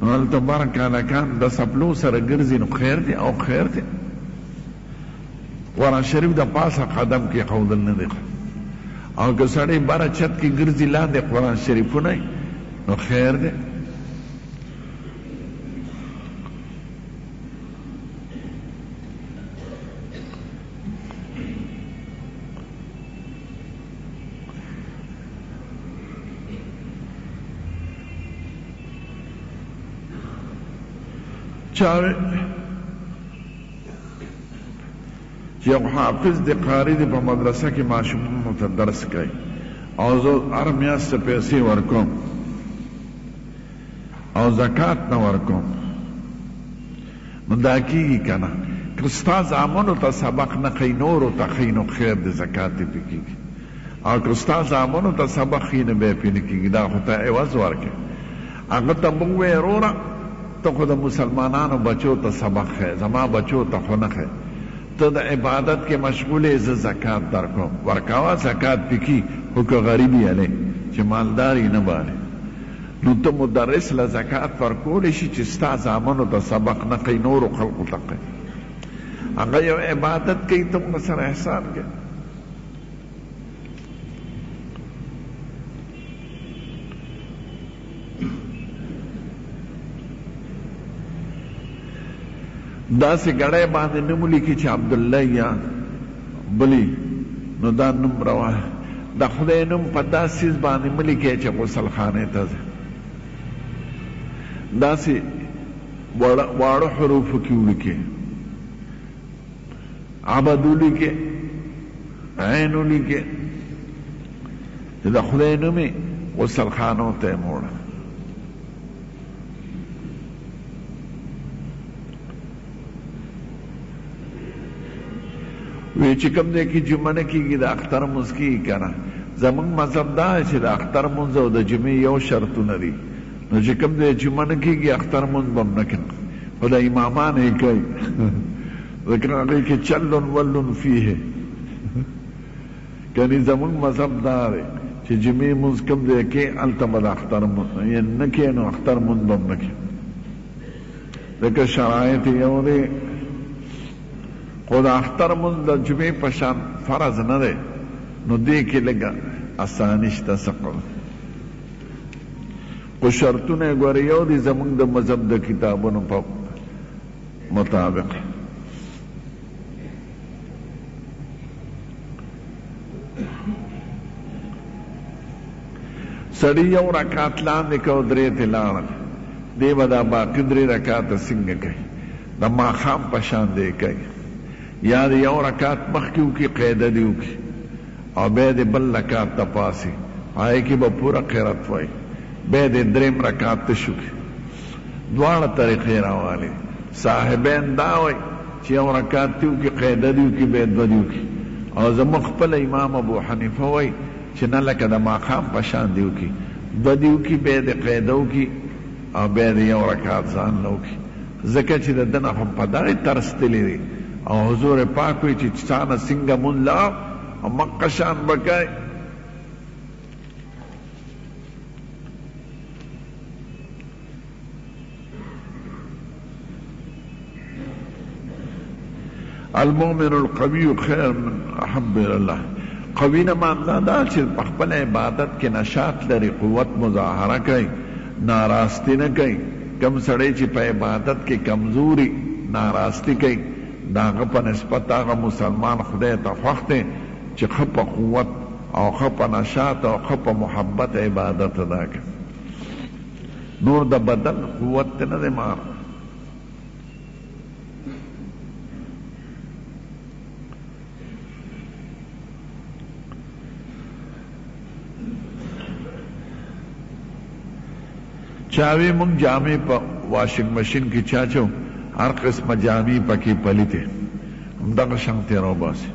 نو هلته بار خلکان د سپلو سره ګرځي نو خیر دی او خیر دی قرآن شریف د پاسه قدم کې ښودل نه دی او که سړی باره چت کې ګرځي لاندې قرآن شریفونه نو خیر دی چاوی یو حافظ دی قاری دی په مدرسه کې ماشومانو ته درس کوي او زه هر میاشت پیسې ورکوم او زکات نه ورکوم نو دا کېږي که نه که ستا زامنو ته سبق نه ښیي نورو ته ښیي نو خیر د زکات یې پې کېږي او که ستا زامنو ته سبق ښیي نه بیا پې نه کېږي دا خو ته عوض ورکړې هغه ته موږ وایې وروره ته خو د مسلمانانو بچو ته سبق ښیې زما بچو ته خو نه ښیې ته د عبادت کې مشغول یې زه زکات درکوم ورکوه زکات پکې خو که غریب یې هلې چې مالدار یې نه باندې نو ته مدرس له زکات ورکولی شي چې ستا زامنو ته سبق نه کوي نورو خلقو ته کوي هغه یو عبادت کوي ته هم سره احسان کوي دا سی گڑے باندې نوم لیکي چې عبدالله یا بلی نو دا نوم روا د خدای نوم په داسې څیز باندې مه لیکئ چې غسل خانې ته ځي داسې واړه حروفو کې ولیکئ عبد ولیکئ عین ولیکئ چې د خدای نوم یې غسل خانو ته یې موړه وی چې کوم دی کې جمعه نه کېږي د اختر مونځ کېږي که نه زمونږ مذهب دا دی چې د اختر مونځ او د جمعې یو شرطونه دي نو چې کوم دی جمعه نه کېږي اختر مونځ به هم نه کوي خو د امامان یې کوي ځکه هغوی کې چلن ولن فیه کنی زمونږ مذهب دا دی چې جمعې مونځ کوم دی کې هلته به د اختر مونځ نه کوي نو اختر مونځ به هم نه کوي ځکه شرایط یو دی خو د اختر مونځ د جمعې په شان فرض نه دی نو دې کې لږه اساني شته څه خو شرطونه یې ګورې یو دي زمونږ د مذهب د کتابونو په مطابق سړي یو رکعت لاندې کو درې ته لاړل دی به دا باقي درې رکعته څنګه کوي د ماښام په شان دی کوي یا د یو رکعت مخکې وکړي قاعده دې وکړي او بیا د بل رکعت ته پاسي هغې کې به پوره قرت وایي بیا د درېم رکعت تش وکړي دواړه طریقې راوالي صاحبین دا وایي چې یو رکعت دې وکړي قاعده دې وکړي بیا دوه دې وکړي او زموږ خپل امام ابو حنیفه وایي چې نه لکه د ماښام په شان دې وکړي دوه دې وکړي بیا د قاعده وکړي او بیا د یو رکعت ځان نه وکړي ځکه چې د ده نه خو په دغې طرز تللی دی او حضور پاک وی چې چانه څنګه مونځ لاړ او مکه شان به کوي المؤمن القوي خير من احب الى الله قوی نه ماندا دا چې په خپل عبادت کې نشاط لري، قوت مظاهره کوي، ناراستی نه کوي. کم سړی چې په عبادت کې کمزوري ناراستی کوي، د هغه په نسبت هغه مسلمان خدای ته خوښ دی چې ښه په قوت او ښه په نشاط او ښه په محبت عبادت ادا کوي. نور د بدن قوت ته نه دی مار. چاوی مونږ جامې په واشنګ مشین کې چاچو، هر قسمه جامې پکې پلیته همدغه شانتې راوباسي.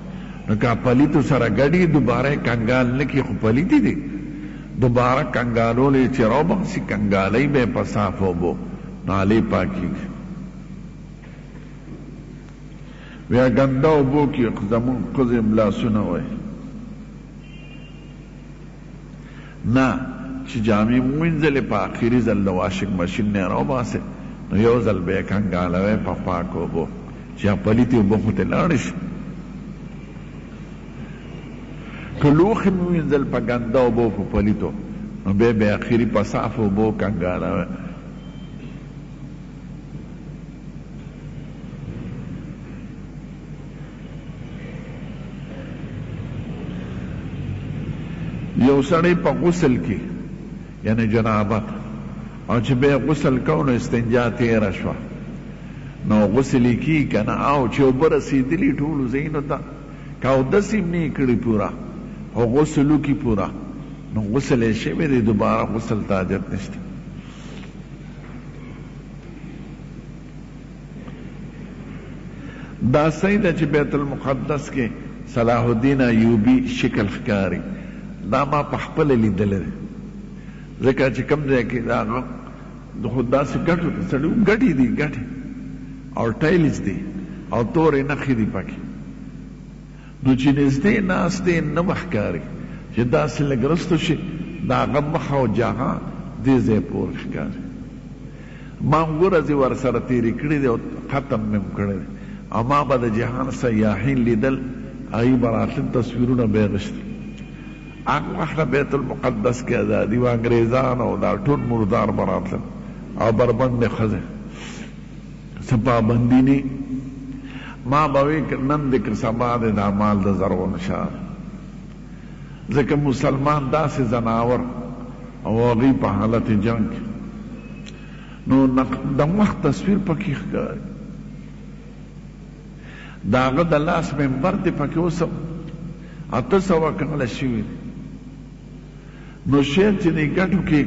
نو که پلیتو سره ګډي دوباره کنګال نه کړي، خو پلیتې دي، دوباره کنګالولی چې راوباسي کنګالۍ به په صافو اوبو نالې پاکېږي. بیا ګنده اوبو کې زمونږ ښځې لاسونه وایي نه، چې جامې وینځلې په آخري ځل د واشنګ مشین نه راوباسې، نو یو ځل به یې کنګالوی په پاکو اوبو چې پلیتې اوبه خو ترې لاړې شي. که لوښي مې وینځل په ګنده اوبو په پلیتو، نو بیا به آخري په صافو اوبو کنګالوی. یو سړی په غسل کې یعنی جنابت، او چې بیا غسل کو نو استنجا تیره شوه، نو غسل یې کي که نه، او چې اوبه رسېدلي ټولو ځایونو ته، که اودس یې نه یې کړي پوره او غسل وکړي پوره، نو غسل یې شوی دی، دوباره غسل ته حاجت نشته. دا صحیح ده چې بیت المقدس کې صلاح الدین ایوبی شکل ښکاري، دا ما په خپله لیدلی دی. ځکه چې کوم ځای کې دا خو داسې ګټو ته سړي ګټې دي، ګټې او ټایلز دي او تورې نښې دي پکې، نو چې نږدې ناست دی نه به ښکاري، چې داسې لږ رستو شي د هغه مخ او جهه دې ځای پورې ښکاري. ما ورځې ورسره تېرې کړې دي او ختم مې هم کړی دی، او ما به د جهان سیاحین لیدل، هغوی به راتلل تصویرونه به یې غشتل. هغه وخت بیت المقدس کې ازادي و، انګریزان او دا ټول مردار به راتلل او بربنډې ښځې، څه پابندي نه. ما به وی نن دی که سبا دی دا مال د زرغون شاه، ځکه مسلمان داسې ځناور او هغوی په حالت جنګ کې، نو د وخت تصویر پکې ښکاري. د هغه د لاس ممبر دی پکې اوس 800 کاله شوي دي. نو شیخ چې دی ګټو کې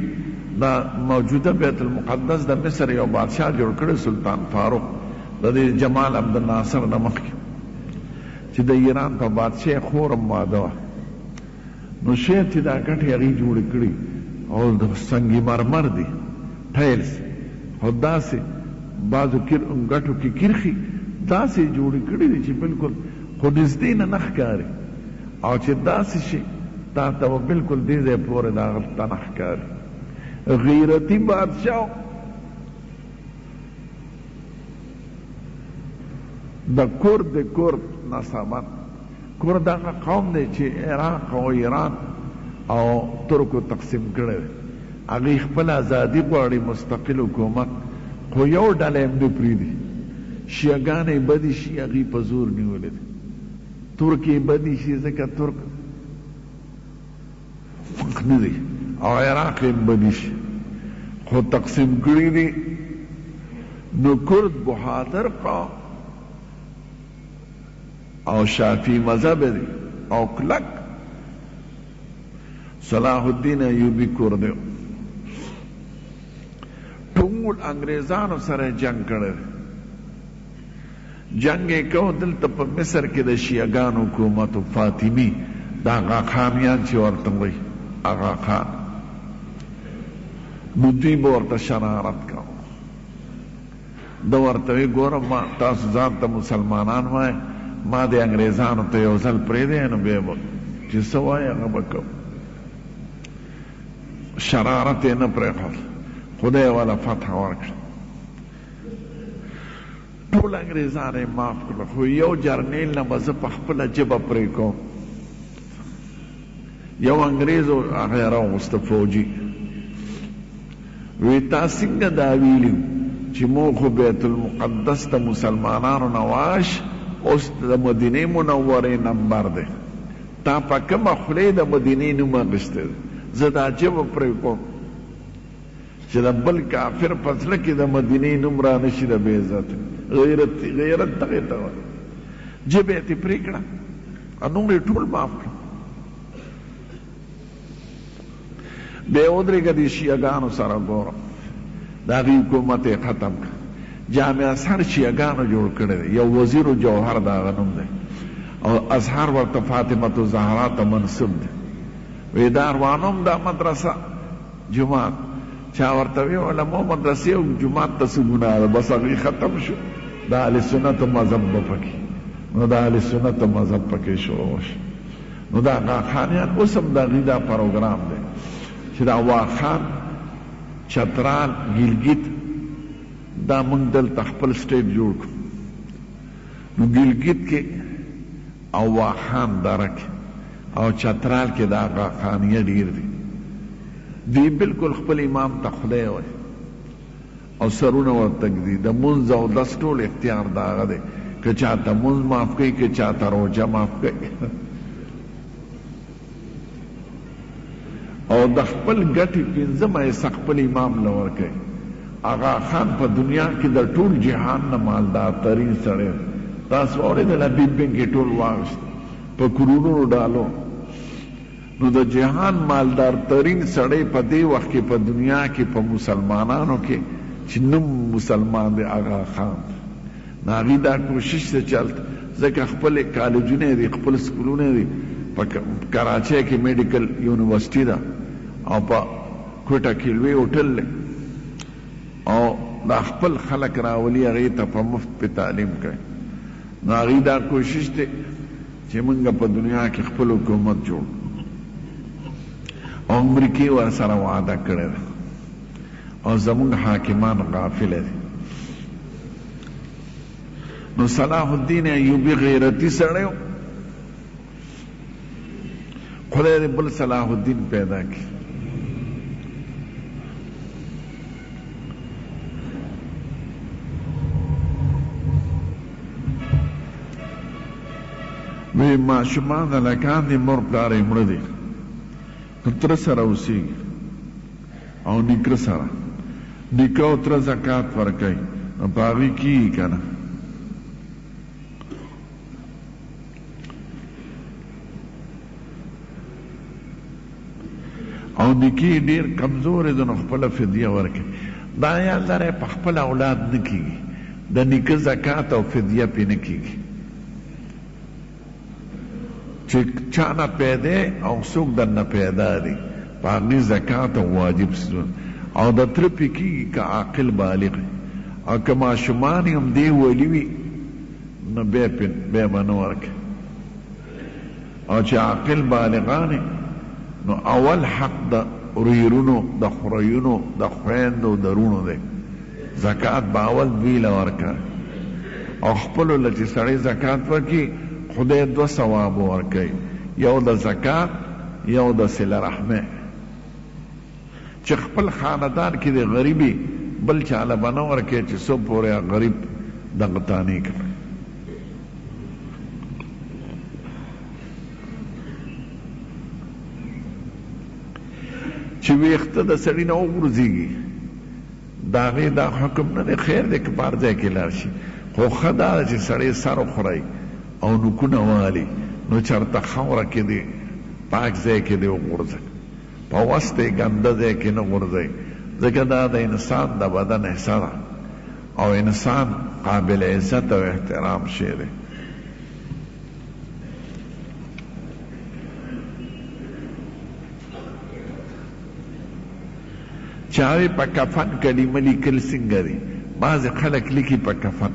دا موجوده بیت المقدس د مصر یو بادشاه جوړ کړی، سلطان فاروق د دې جمال عبدالناصر نه مخکې، چې د ایران په بادشاه خورم واده وه. نو شیخ چې دا ګټې هغې جوړې کړي او د سنگ مرمر دي ټایلز، او داسې بعضو ګټو کې کرښې داسې جوړې کړي دي چې بلکل خو نږدې نه ښکاري، او چې داسې شي تا ته به بلکل دې ځای پورې د هغه ته نه ښکاري. غیرتي بادشاه د کرد نسبت، کرد هغه قوم دی چې عراق او ایران او ترکو تقسیم کړی دی، هغوی خپل ازادي غواړي، مستقل حکومت، خو یو ډله هم نه پرېږدي. شیعګانې بدې شي، هغوی په زور نیولې دي. ترکیې بدې شي ځکه ترک فق نه دی، او عراق هم بدې شي، خو تقسیم کړي دي. نو کرد بهادر قوم او شافعي مذهب دی او کلک. صلاح الدین ایوبی کرد ټول انګریزانو سره جنگ کړی، جنگ یې کو دلته په مصر کې د شیعګانو حکومت فاطمی، د آغا خانیان چې ورته وایي آغا خان، نو دوی به ورته شرارت کوو. ده ورته وایي ګوره ما تاسو ځان ته مسلمانان وایئ، ما د انګریزانو ته یو ځل پرېږدی، نو بیا به چې څه وایي هغه به کوو. شرارت یې نه پرېښود، خدای والا فتح ورکړه، ټول انګریزان یې معاف کړل، خو یو جرنیل نه به زه په خپله ژبه پرې کوم. یو انګریزو هغه راوسته فوجي وی تا څنګه دا ویلي چې مو خو بیت المقدس د مسلمانانو نواش اوس د مدینې منورې نمبر دی تا په کومه خولې د مدینې نوم اخیستی زه دا جبه پرې کوم چې د بل کافر په زړه کې د مدینې نوم را نشي د بې عزت غیرت دغې ته وایي جبه یې ترې پرې کړه نوم یې ټول معاف کړه بیا ودرېږه دې شیعهګانو سره ګوره د هغې حکومت یې ختم کړه جامع ازهر شیعهګانو جوړ کړی دی یو وزیر جوهر د هغه نوم دی او ازهر ورته فاطمة الزهرا ته منصب دی وی دا اروانوم دا مدرسه جماعت چا ورته ویله مو مدرسې او جماعت ته څه ګناه ده بس هغې ختم شو د اهل سنت مذهب به پکې نو د اهل سنت مذهب پکې شروع شو نو دا غاخانیان اوس هم د هغې دا پروګرام دی چې دا واخان چترال ګیلګیت دا موږ دلته خپل سټیټ جوړ کړو نو ګیلګیت کې او واخان دره کې او چترال کې دا غاخانیه ډیر دي دی بالکل خپل امام ته خدای وایي او سرونه ورته ږدي د مونځ او دس ټول اختیار د هغه دی که چاته مونځ معاف کوي که چاته روژه معاف کوي او د خپل ګټې پنځمه حصه خپل امام له ورکوي آغا خان په دنیا کې د ټول جهان نه مالدار ترین سړی تاسو اورېدل حبیب بن کې ټول واغشت په کرونو ډالو نو د جهان مالدار ترین سړی په دې وخت کې په دنیا کې په مسلمانانو کې چې نوم مسلمان دی آغا خان نو هغې دا کوشش دی چلته ځکه خپل کالجونه دي خپل سکولونه دي په کراچۍ کې میډیکل یونیورسټي ده او په کوټه کې لوی هوټل دی او دا خپل خلک راولي هغې ته په مفت په تعلیم کوي نو هغې دا کوشش دی چې موږ په دنیا کې خپل حکومت جوړ او امریکې ورسره وعده کړې ده او زموږ حاکمان غافله دي نو صلاح الدین ایوبي غیرتي سړی خدای دې بل صلاح الدین پیدا کړي وی ماشومان هلکان دي مور پلار یې مړه دي نو تره سره اوسېږي او نیکه سره نیکه او تره زکات ورکوي نو په هغې کېږي که نه او نیکه یې ډېر کمزوری دی نو خپله فدیه ورکوي دا یاد لرئ په خپل اولاد نه کېږي د نیکه زکات او فدیه پې نه کېږي چې چا نه پیدا او څوک در نه پیدا دی په هغې زکات او واجب څیزونه او د تره پې کېږي که عاقل بالغ او که ماشومان یې هم دې ولي وي نو بیا به نه ورکوي او چې عاقل بالغان نو اول حق د وريرونو د خوریونو د خویندو د رونو دی زکات به اول دوی له ورکوي او خپلو له چې سړی زکات ورکړي خدای دو ثواب ورکوي یو د زکات یو د صله رحمه چې خپل خاندان کې د غریبي بل چاله به نه ورکوي چې څو پورې غریب دغه تانې کړي چې ویښته د سړي نه وغورځېږي د هغې دا حکم نه دی خیر دی که په هر ځای کې لاړ شي خو ښه دا ده چې سړی سر وخورئ او نوکونه والي نو چرته خاوره کې دی پاک ځای کې دی وغورځئ په وسطې ګنده ځای کې نه غورځئ ځکه دا د انسان د بدن حصه ده او انسان قابل عزت او احترام شی دی چاوی په کفن کلمه لیکل څنګه دي بعضې خلک لیکي په کفن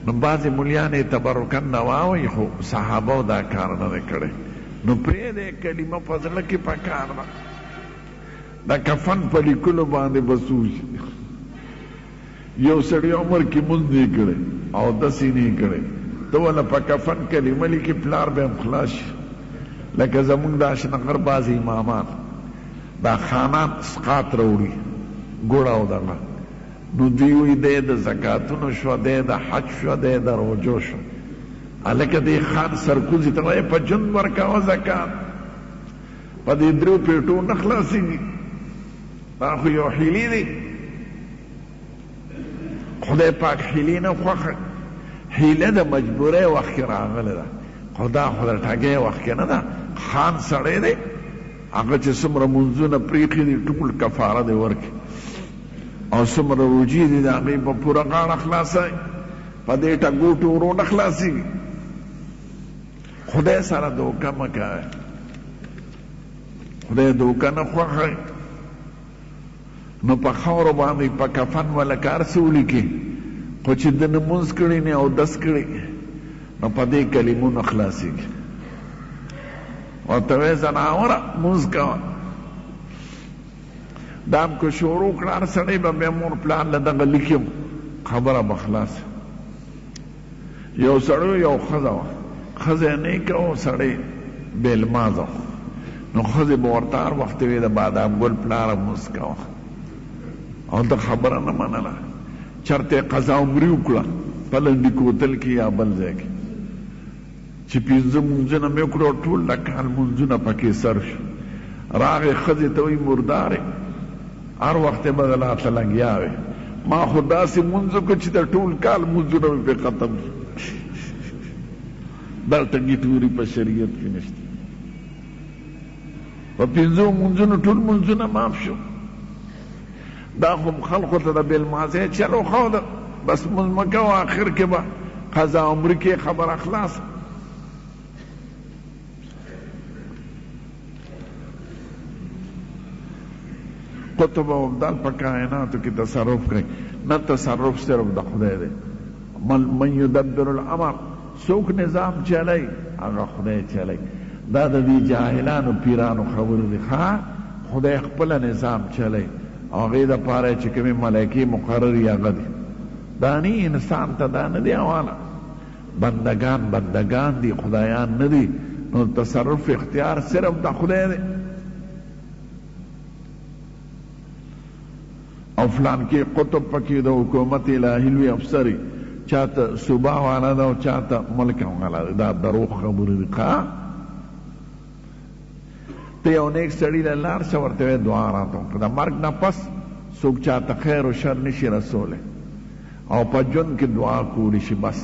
نو بعضې ملیان یې تبرکن نه واوایي خو صحابو دا کار نه دی کړی نو پرېږدی کلمه په زړه کې پکار ده د کفن په لیکلو باندې به څه وشي یو سړی عمر کې مونځ نه کړی او داسې نه کړی ته ونه په کفن کلمه لیکي پلار به هم خلاص شي لکه زمونږ د اشنغر بعض امامان دا خانان اسقاط راوړي ګوړه او دغه نو دوی وایي دی د زکاتونو شوه دی د حج شوه دی د روجو شوه هلکه دې خان سرکوزي ته وایي په جون ورکوه زکات په دې درو پیټو نه خلاصېږي دا خو یو حیلې دی خدای پاک حیلې نه خوښه حیله د مجبورۍ وخت کې راغلی ده خو دا خو د ټګۍ وخت کې نه ده خان سړی دی هغه چې څومره منځونه پرېښي دي ټول کفاره دی ورکړي او څومره روجي دي د هغې په پوره غاړه خلاصوي په دې ټګوټو ورو نه خلاصېږي خدای سره دوکه مه کوئ خدای دوکه نه خوښوي نو په خاورو باندې په کفن ولا کار څه ولیکي خو چې ده نه مونځ کړي نه اودس کړي نو په دې کلمو نه خلاصېږي ورته وایي زناوره مونځ کوه دا هم که شروع کړه هر سړی به بیا مور پلار له دغه لیکم خبره به خلاصه یو سړی یو ښځه وه ښځه یې نیکه و سړی بېلمازه و نو ښځې به ورته هر وخت وي د بادام ګل پلاره مونځ کوه او د خبره نه منله چرته قضا عمري وکړه په لنډي کوتل کې یا بل ځای کې چې پنځه مونځونه مې وکړه ټول د کال مونځونه پکې سر شو راغې ښځې ته وایي مردارې هر وخت به د لاته لګیا وې ما خو داسې مونځ وکړه چې د ټول کال مونځونه مې پرې ختم شو دلته ګیټوري په شریعت کې نشته په پنځو مونځونو ټول مونځونه معاف شو دا خو خلقو ته د بېلمازۍ چلو ښوده بس مونځ مه کوه آخر کې به قضا عمري کې خبره خلاصه قطب او ابدال په کائناتو کې تصرف کوي نه تصرف صرف د خدای دی من یدبر الامر څوک نظام چلی هغه خدای چلی دا د دې جاهلانو پیرانو خبرې دي ښه خدای خپله نظام چلی هغې دپاره چې کومې ملایکې مقرر یې هغه دي دا نه انسان ته دا نه دی حواله بندگان دي خدایان نه دي نو تصرف اختیار صرف د خدای دی او فلان کې قطب پکې د حکومت الهي لوی افسري چاته صوبه والا ده او چاته ملک والا ده دا دروغ خبرې دي ښه ته یو نیک سړي له لار شه ورته وایې دعا راته وکړه د مرګ نه پس څوک چاته خیر و شر نشي رسولی او په ژوند کې دعا کولی شي بس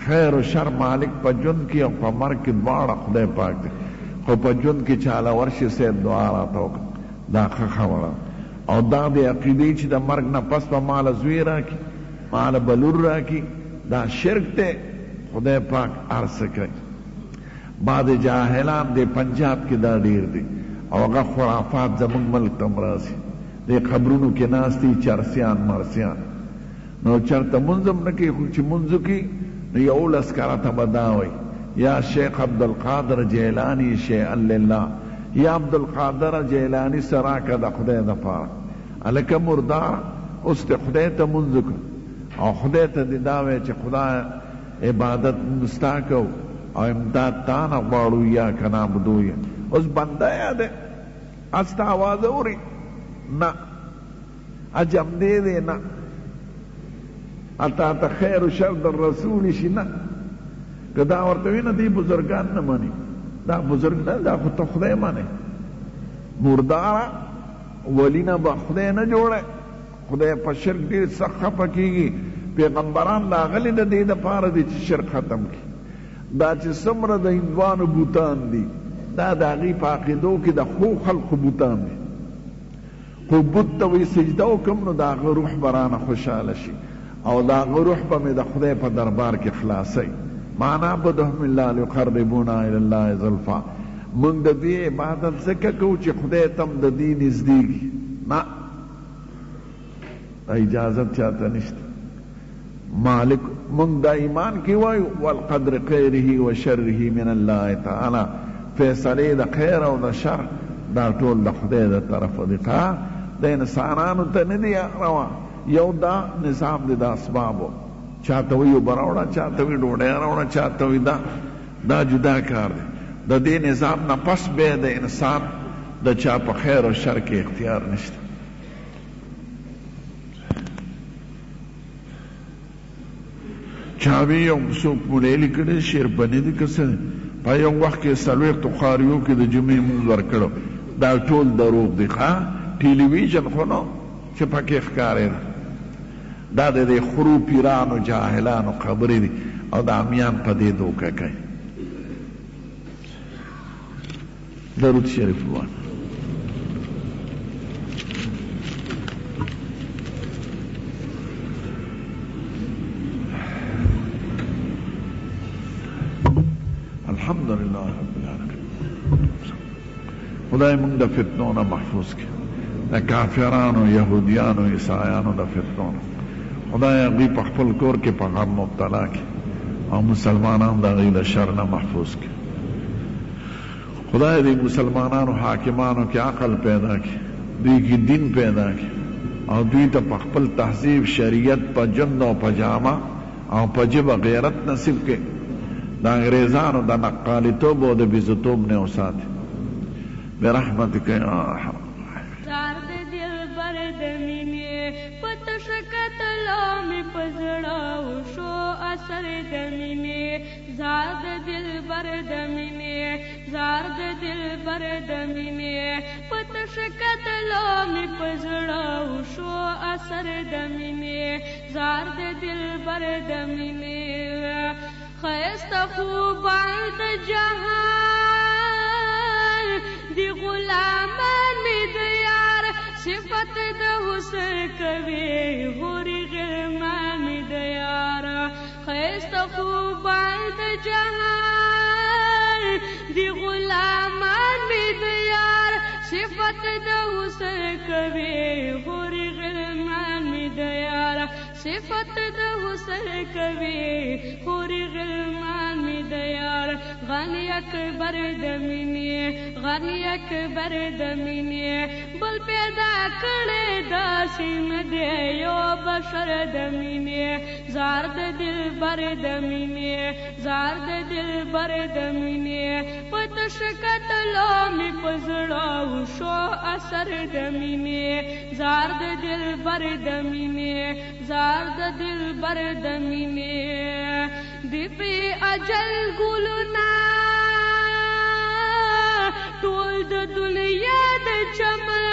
خیر و شر مالک په ژوند کې او په مرګ کې دواړه خدای پاک دی خو په ژوند کې چاله ورشي صاحب دعا راته وکړه دا ښه خبره او دا د عقیدې چې د مرګ نه پس به ماله زوی راکړي ماله بلور راکړي دا شرک دی خدای پاک هر څه کوي بعد جاهلان د پنجاب کې دا ډیر دي او هغه خرافات زموږ ملک ته هم راځي د قبرونو کې ناست دي چرسیان مرسیان نو چرته مونځ هم نه کوي خو چې مونځ وکړي نو یولس کرته به دا وایي یا شیخ عبدالقادر جیلانی شیئا لله یا عبدالقادر جیلانی سراکه د خدای دپاره هلکه مردار اوس د خدای ته مونځ وکړه او خدای ته دې دا وایي چې خدای عبادت مونږ ستا کوو او امداد تا نه غواړو یا که نعبدو یا اوس بنده یاده استا آواز اوري نه عجب دی دی نه اتا ته خیر و شر در رسول شي نه که دا ورته وي نه دی بزرگان نه مني دا بزرگ نه دا خو ته خدای منې مرداره ولی نه به خدای نه جوړه خدای په شرک ډېر سخت خفه کېږي پیغمبران راغلي د دې دپاره دي چې شرک ختم کړي دا چې څومره د هندوانو بوتان دي دا د هغې په عقیدو کې د ښو خلقو بوتان دي خو بت ته وایي سجده وکړم نو د هغه روح به رانه خوشحاله شي او د هغه روح به مې د خدای په دربار کې خلاصوي ما نعبدهم الا لیقربونا الی الله زلفا موږ د دې عبادت ځکه کوو چې خدای ته هم د دې نږدېږي نه اجازت چاته نشته مالک موږ دا ایمان کې وایو والقدر خیره و شره من الله تعالی فیصلې د خیر او د شر دا ټول د خدای د طرفه دي د انسانانو ته نه دي روا یو دا نظام دی د اسبابو چاته وایي اوبه راوړه چاته وایي ډوډۍ راوړه چاته وایي دا جدا کار دی د دې نظام نه پس بیا د انسان د چا په خیر او شر کې اختیار نشته. چاوی یو څوک مولې لیکلی شیربني دي که څه په یو وخت کې څلوېښتو ښاریو کې د جمعې مونځ ورکړو. دا ټول دروغ دي ښه ټلویزیون خو نو چې پکې ښکارېده. دا د دې خرو پیرانو جاهلانو خبرې دي او د امیان په دې دوکه کوي. درود شریف ووایه. الحمدلله رب العالمین. خدای موږ د فتنو نه محفوظ کړي، د کافرانو یهودیانو عیسایانو د فتنو نه. خدای هغوی په خپل کور کې په غم مبتلا کړي او مسلمانان د هغوی د شر نه محفوظ کړي. خدای دې مسلمانانو حاکمانو کې عقل پیدا کړي، دوی کې دین پیدا کړي او دوی ته په خپل تهذیب شریعت په جند او په جامه او په ژبه غیرت نصیب کړي. د انګریزانو د نقالیتوب او د بیزتوب نه وساتي برحمتک یا ارحم. زار د دلبر د مینې پته شکتلو مې په زړه وشو اثر د مینې. زار د دلبر د مینې زار د دلبر د مینې پته شکتلو مې په زړه وشو اثر د مینې. زار د دلبر د مینې خیسته خوبان د جهان دی غلامان می د یار صفت د حسن کوي هوري غلمان می د یار. خیسته خوبان د جهان دی غلامان می د یار صفت د حسن کوي هوري غلمان می د یار. صفت د حسن کوي هوري غلمان می د یار. غنی اکبر د مینې غنی اکبر د مینې بل پیدا کړی داسې نه دی یو بشر د مینې. زار د دلبر د مینې زار د دلبر د مینې په تش کتلو مې په زړه وشو اثر د مینې. زار د دلبر د مینې زار د دلبر د مینې دی پی اجل ګلونه ټول د دنیا د چمن.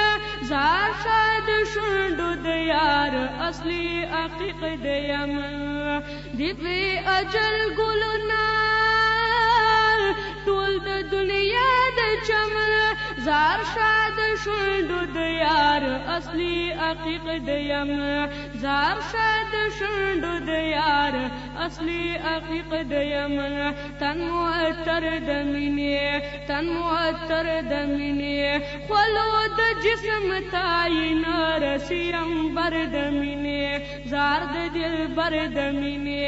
زار شاد شونډو د یار اصلي عقیق د یمن. دی پی اجل ګلونه ټول د دنیا د چمن. زار شاد شونډو د یار اصلي عقیق د یمن. زار شاد شونډو د یار اصلي عقیق د یمن. تن معطر د مینې تن معطر د مینې خولو د جسم تاین رسیم بر د مینې. زار د دلبر د مینې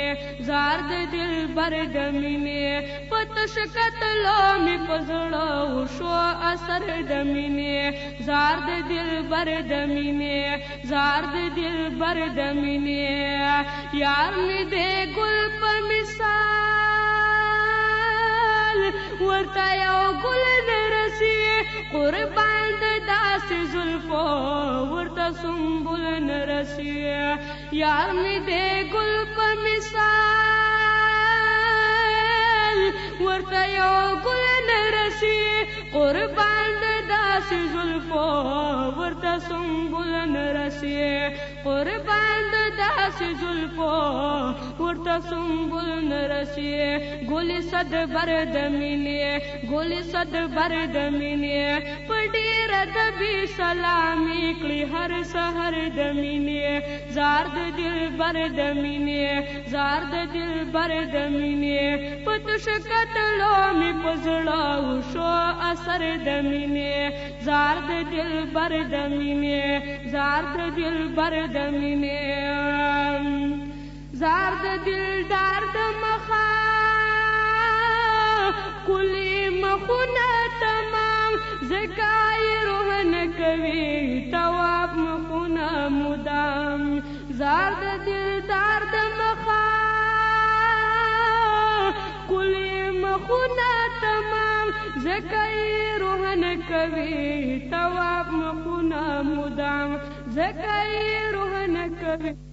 زار د دلبر د مینې پتش کتلو مې په زړه وشو اثر د مینې. زار د دلبر د مینې زار د دلبر د مینې یار مې دې ګل په مثال ورته یو ګل نه رسي قربان د داسې زلفو ورته سنبل نه رسي. یار مې دې ګل په مثال ورته یو ګل نه رسي قربان د داسې زلفو ورته سنبل نه رسي. قربان د داسې زلفو ورته سنبل نه رسي. ګلې صد بر د مینې ګلې صد بر د مینې په ډېر ادبي سلامي کړي هر سحر د مینې. زار د دلبر د مینې زار د دلبر د مینې په تش کتلو مې په زړه وشو اثر د مینې. زار د دلبر د مینې زار د دلبر د مینې زار د دلدار د مخه کلی مخونه تمام زکای روح نه کوي تواب مخونه مدام. زار د دلدار د مخه کلی مخونه تمام زکای روحن کوي تواب مخونه مدام زکای روحن کوي